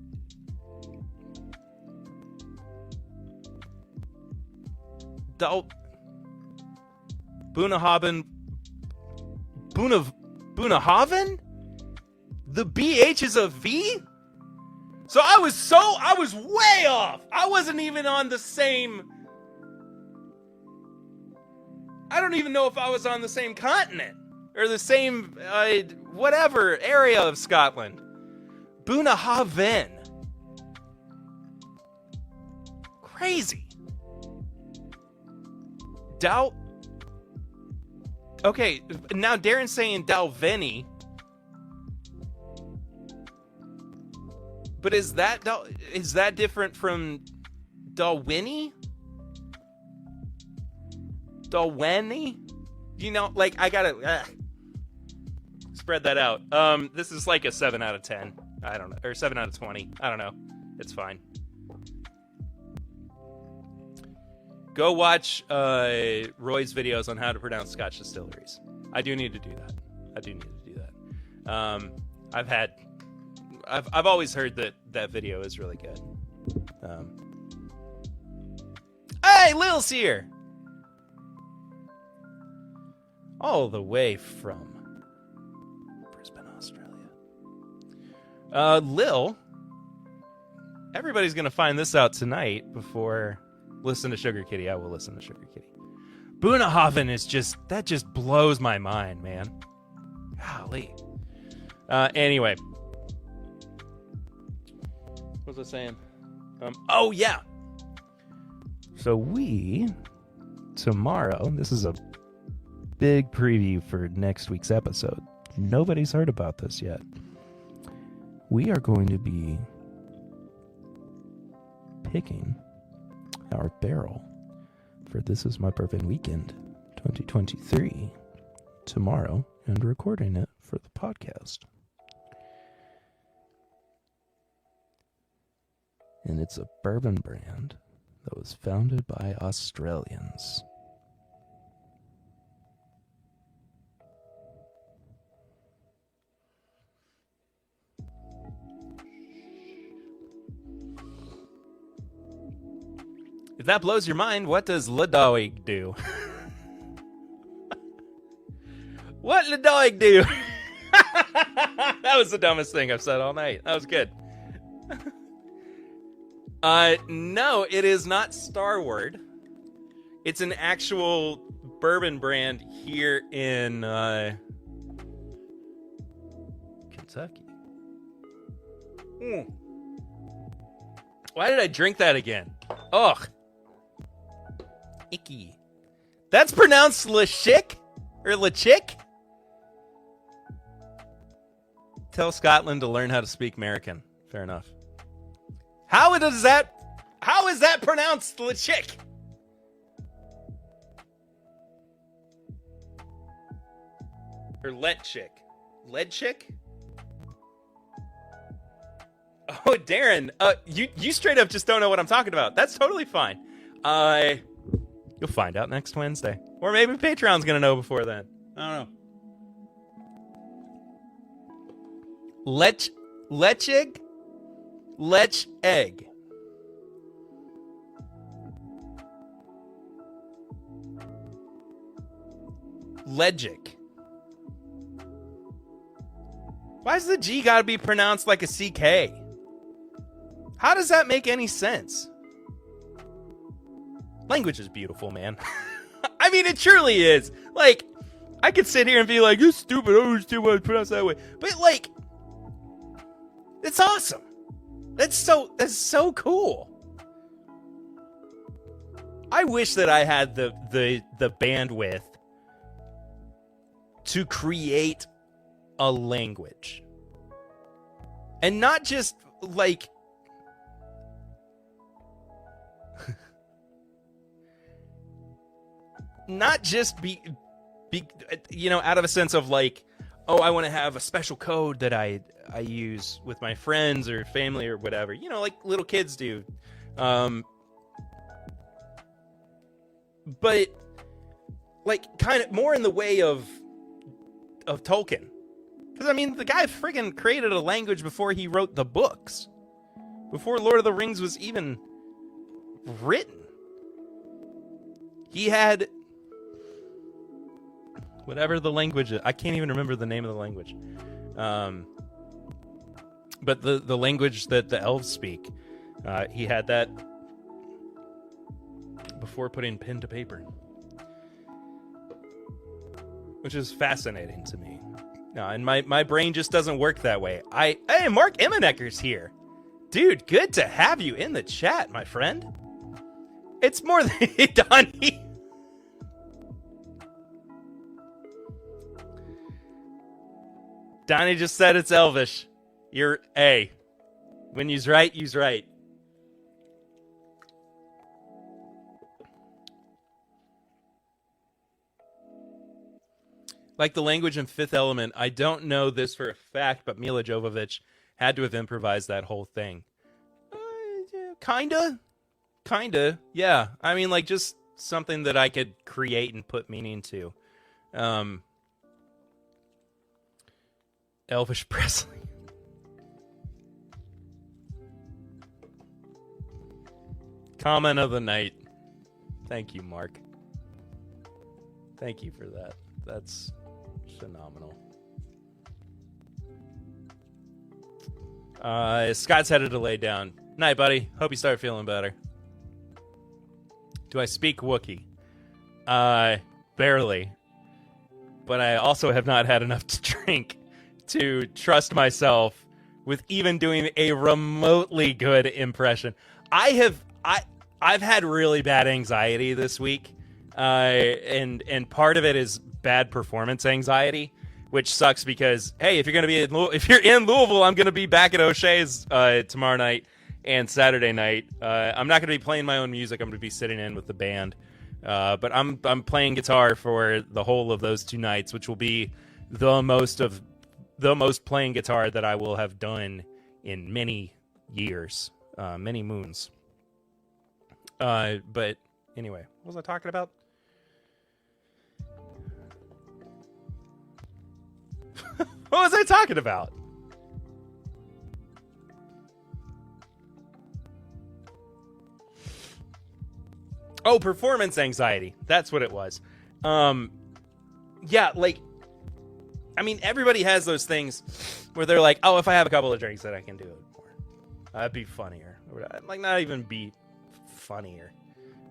Bunahaven? The BH is a V? So I was way off. I wasn't even on the same. I don't even know if I was on the same continent or the same whatever area of Scotland. Bunahaven. Crazy. Okay, now Darren's saying Dalvenie. But is that different from Dalwhinnie? Dalwhinnie? You know, like, I gotta spread that out. This is like a 7 out of 10. I don't know. Or 7 out of 20. I don't know. It's fine. Go watch Roy's videos on how to pronounce Scotch distilleries. I do need to do that. I've always heard that video is really good. Hey, Lil's here! All the way from Brisbane, Australia. Lil, everybody's going to find this out tonight before... Listen to Sugar Kitty. I will listen to Sugar Kitty. Bunahaven is just blows my mind, man. Golly. Anyway. What was I saying? Oh, yeah. So tomorrow, this is a big preview for next week's episode. Nobody's heard about this yet. We are going to be picking our barrel for This Is My Bourbon Weekend 2023 tomorrow and recording it for the podcast. And it's a bourbon brand that was founded by Australians. If that blows your mind, what does Ledoig do? What Ledoig do? That was the dumbest thing I've said all night. That was good. No, it is not Starward. It's an actual bourbon brand here in Kentucky. Why did I drink that again? Ugh. Icky. That's pronounced LeChick? Or LeChick? Tell Scotland to learn how to speak American. Fair enough. How is that pronounced LeChick? Or Letchick? Ledchick? Oh, Darren, you straight up just don't know what I'm talking about. That's totally fine. You'll find out next Wednesday. Or maybe Patreon's going to know before then. I don't know. Letchig? Lech egg. Legic. Why does the G gotta be pronounced like a CK? How does that make any sense? Language is beautiful, man. I mean, it truly is. Like, I could sit here and be like, you're stupid, I don't understand why it's pronounced that way. But, like, it's awesome. That's so cool. I wish that I had the bandwidth to create a language. And not just, like, not just be out of a sense of like, oh, I want to have a special code that I use with my friends or family or whatever, like little kids do. But like kind of more in the way of Tolkien. Because I mean, the guy friggin' created a language before he wrote the books. Before Lord of the Rings was even written. He had whatever the language is. I can't even remember the name of the language. But the language that the elves speak, he had that before putting pen to paper. Which is fascinating to me. No, and my brain just doesn't work that way. Hey, Mark Emenecker's here. Dude, good to have you in the chat, my friend. It's more than Donnie. Donnie just said it's Elvish. When you's right, you's right. Like the language in Fifth Element, I don't know this for a fact, but Mila Jovovich had to have improvised that whole thing. Kinda, yeah. I mean, like, just something that I could create and put meaning to. Elvish Presley. Comment of the night. Thank you, Mark. Thank you for that. That's phenomenal. Scott's headed to lay down. Night, buddy. Hope you start feeling better. Do I speak Wookiee? Barely. But I also have not had enough to drink to trust myself with even doing a remotely good impression. I've had really bad anxiety this week. And part of it is bad performance anxiety, which sucks because, hey, if you're in Louisville, I'm going to be back at O'Shea's tomorrow night and Saturday night. I'm not going to be playing my own music. I'm going to be sitting in with the band. But I'm playing guitar for the whole of those 2 nights, which will be the most playing guitar that I will have done in many years, many moons. But anyway, what was I talking about? What was I talking about? Oh, performance anxiety. That's what it was. Yeah, like, I mean, everybody has those things where they're like, oh, if I have a couple of drinks, then I can do it more. That'd be funnier. Like, not even be funnier.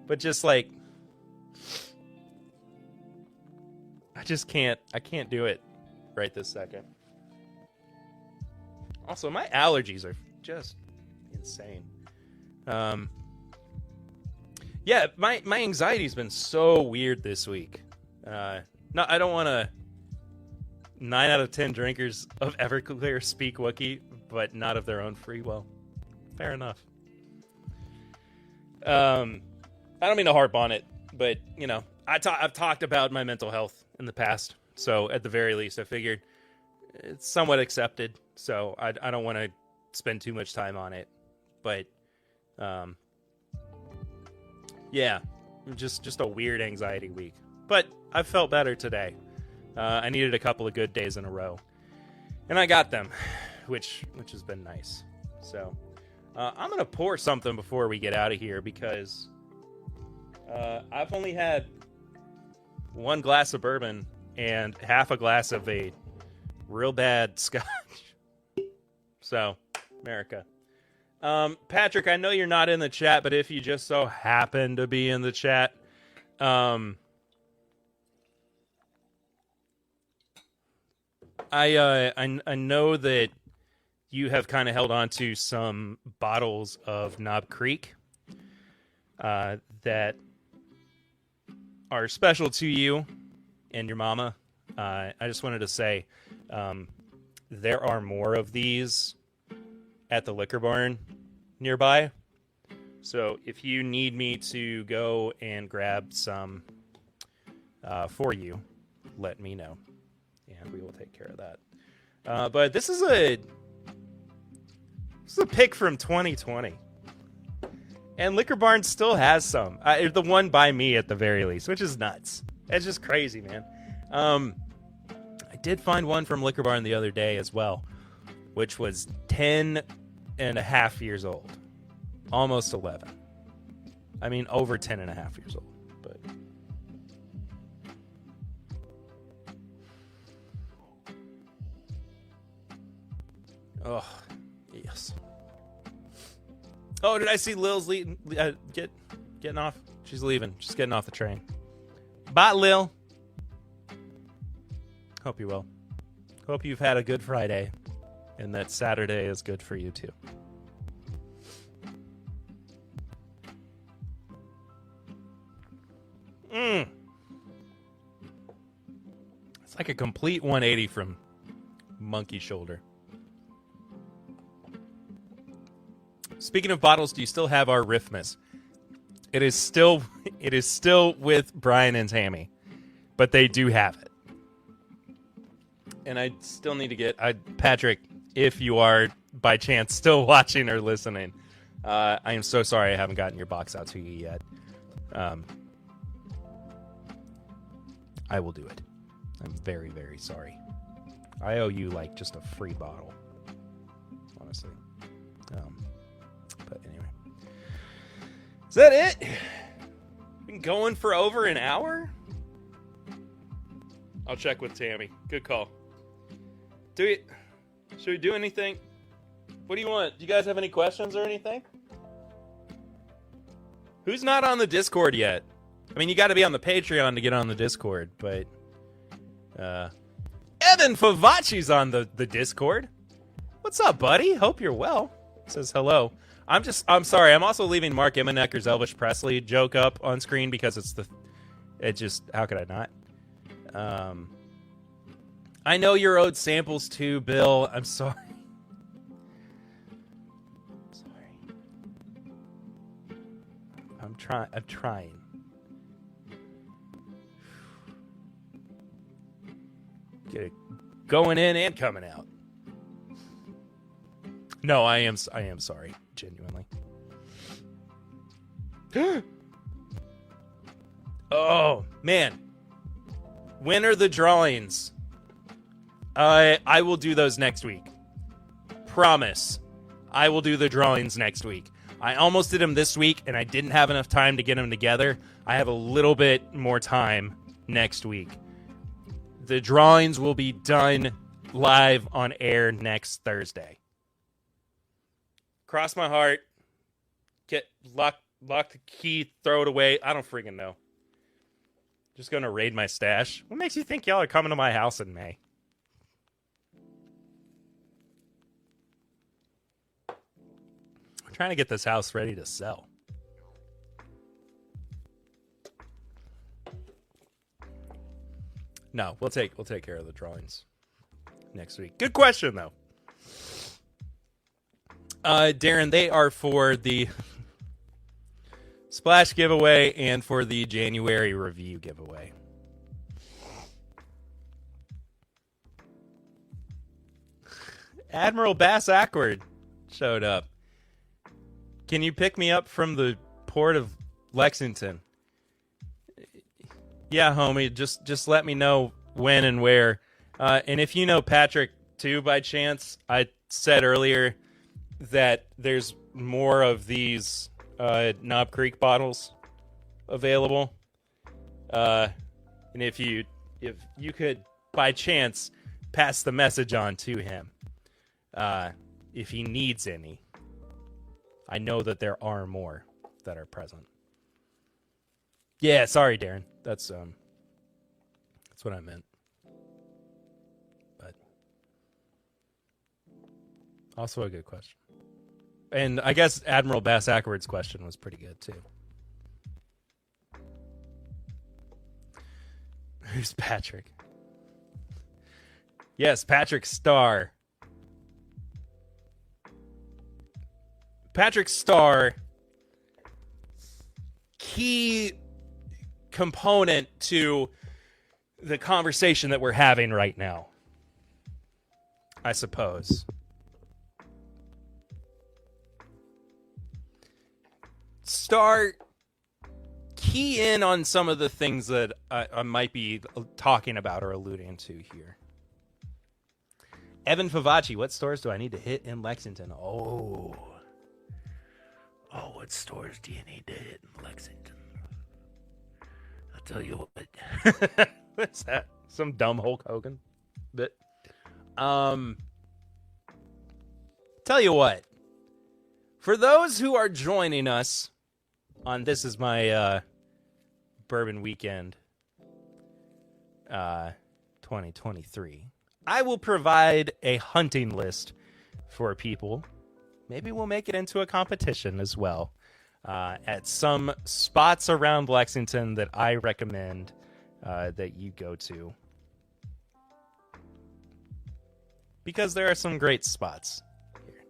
But just like, I can't do it right this second. Also, my allergies are just insane. Yeah, my anxiety's been so weird this week. No, I don't want to. 9 out of 10 drinkers of Everclear speak Wookiee, but not of their own free will. Fair enough. I don't mean to harp on it, but you know, I've talked about my mental health in the past, so at the very least, I figured it's somewhat accepted. So I don't want to spend too much time on it, but yeah, just a weird anxiety week. But I felt better today. I needed a couple of good days in a row, and I got them, which has been nice. So I'm gonna pour something before we get out of here because I've only had one glass of bourbon and half a glass of a real bad scotch. So, America. Patrick, I know you're not in the chat, but if you just so happen to be in the chat, I know that you have kind of held on to some bottles of Knob Creek that are special to you and your mama. I just wanted to say there are more of these at the liquor barn nearby. So if you need me to go and grab some for you, let me know. And we will take care of that. But this is a pick from 2020. And Liquor Barn still has some. The one by me at the very least, which is nuts. It's just crazy, man. I did find one from Liquor Barn the other day as well, which was 10 and a half years old. Almost 11. I mean, over 10 and a half years old. But oh, yes. Oh, did I see Lil's getting off? She's leaving. She's getting off the train. Bye, Lil. Hope you will. Hope you've had a good Friday and that Saturday is good for you too. It's like a complete 180 from Monkey Shoulder. Speaking of bottles, do you still have our Riffmas? It is still with Brian and Tammy, but they do have it. And I still need to get Patrick, if you are by chance still watching or listening, I am so sorry I haven't gotten your box out to you yet. I will do it. I'm very, very sorry. I owe you like just a free bottle, honestly. But anyway, is that it? Been going for over an hour? I'll check with Tammy. Good call. Should we do anything? What do you want? Do you guys have any questions or anything? Who's not on the Discord yet? I mean, you got to be on the Patreon to get on the Discord, but Evan Favacci's on the Discord. What's up, buddy? Hope you're well. Says hello. I'm sorry. I'm also leaving Mark Emenecker's Elvis Presley joke up on screen because how could I not? I know you're owed samples too, Bill. I'm sorry. I'm trying. Get it going in and coming out. No, I am sorry, genuinely. Oh, man. When are the drawings? I will do those next week. Promise. I will do the drawings next week. I almost did them this week, and I didn't have enough time to get them together. I have a little bit more time next week. The drawings will be done live on air next Thursday. Cross my heart. Lock the key, throw it away. I don't freaking know. Just going to raid my stash. What makes you think y'all are coming to my house in May? I'm trying to get this house ready to sell. No, we'll take care of the drawings next week. Good question though. Darren, they are for the Splash giveaway and for the January review giveaway. Admiral Bass Ackward showed up. Can you pick me up from the port of Lexington? Yeah, homie. Just let me know when and where. And if you know Patrick too, by chance, I said earlier that there's more of these Knob Creek bottles available. And if you could by chance pass the message on to him, if he needs any. I know that there are more that are present. Yeah, sorry, Darren. That's what I meant. But also a good question. And I guess Admiral Bass Ackward's question was pretty good too. Who's Patrick? Yes, Patrick Starr. Patrick Starr, key component to the conversation that we're having right now, I suppose. Starr, key in on some of the things that I might be talking about or alluding to here. Evan Favacci, what stores do I need to hit in Lexington? Oh, what stores do you need to hit in Lexington? I'll tell you what. What's that? Some dumb Hulk Hogan bit? Tell you what. For those who are joining us on This Is My Bourbon Weekend 2023, I will provide a hunting list for people. Maybe we'll make it into a competition as well at some spots around Lexington that I recommend that you go to. Because there are some great spots here.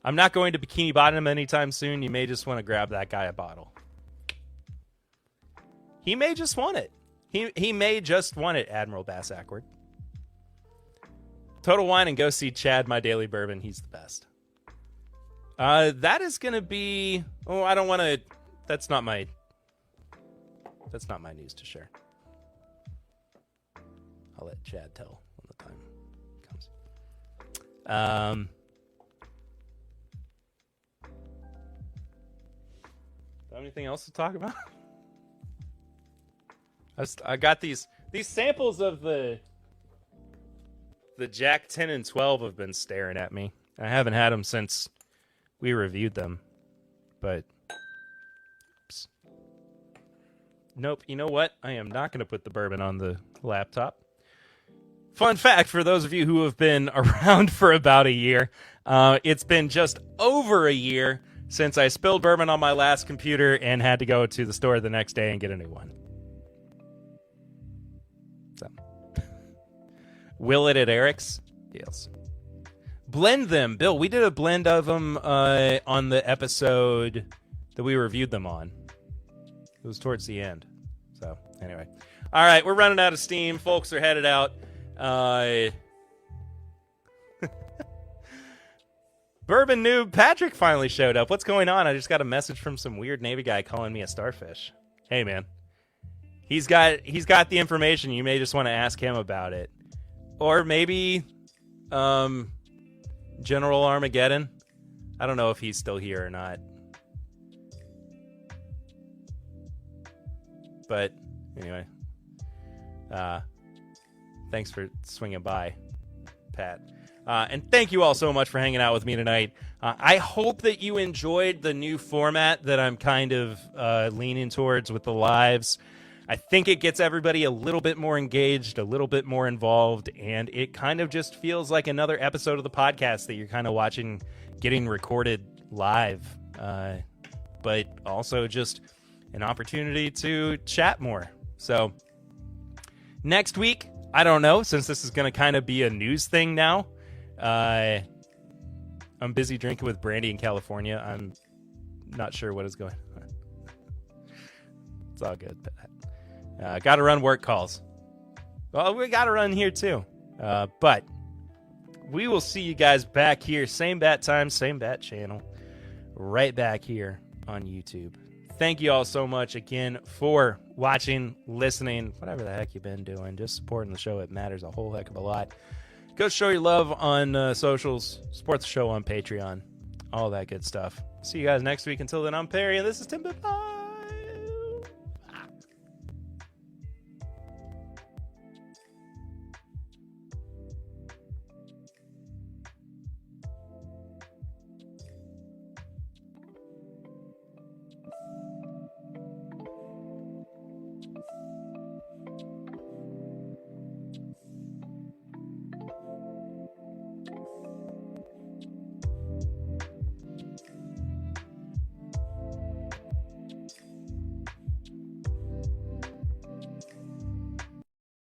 I'm not going to Bikini Bottom anytime soon. You may just want to grab that guy a bottle. He may just want it. He may just want it, Admiral Bass Ackward. Total Wine and go see Chad, My Daily Bourbon. He's the best. That is going to be... Oh, I don't want to... That's not my news to share. I'll let Chad tell when the time comes. Anything else to talk about? I got these samples of the Jack 10 and 12 have been staring at me. I haven't had them since we reviewed them, but oops. Nope. You know what? I am not going to put the bourbon on the laptop. Fun fact for those of you who have been around for about a year, it's been just over a year since I spilled bourbon on my last computer and had to go to the store the next day and get a new one. So, will it at Eric's? Yes. Blend them. Bill, we did a blend of them on the episode that we reviewed them on. It was towards the end. So, anyway. All right, we're running out of steam. Folks are headed out. Bourbon noob Patrick finally showed up. What's going on? I just got a message from some weird Navy guy calling me a starfish. Hey, man. He's got the information. You may just want to ask him about it. Or maybe... General Armageddon. I don't know if he's still here or not. But anyway, thanks for swinging by, Pat. And thank you all so much for hanging out with me tonight. I hope that you enjoyed the new format that I'm kind of leaning towards with the lives. I think it gets everybody a little bit more engaged, a little bit more involved, and it kind of just feels like another episode of the podcast that you're kind of watching getting recorded live, but also just an opportunity to chat more. So next week, I don't know, since this is going to kind of be a news thing now, I'm busy drinking with Brandy in California. I'm not sure what is going on. It's all good. Got to run work calls. Well, we got to run here too. But we will see you guys back here. Same bat time, same bat channel. Right back here on YouTube. Thank you all so much again for watching, listening, whatever the heck you've been doing. Just supporting the show. It matters a whole heck of a lot. Go show your love on socials. Support the show on Patreon. All that good stuff. See you guys next week. Until then, I'm Perry, and this is TIMBP.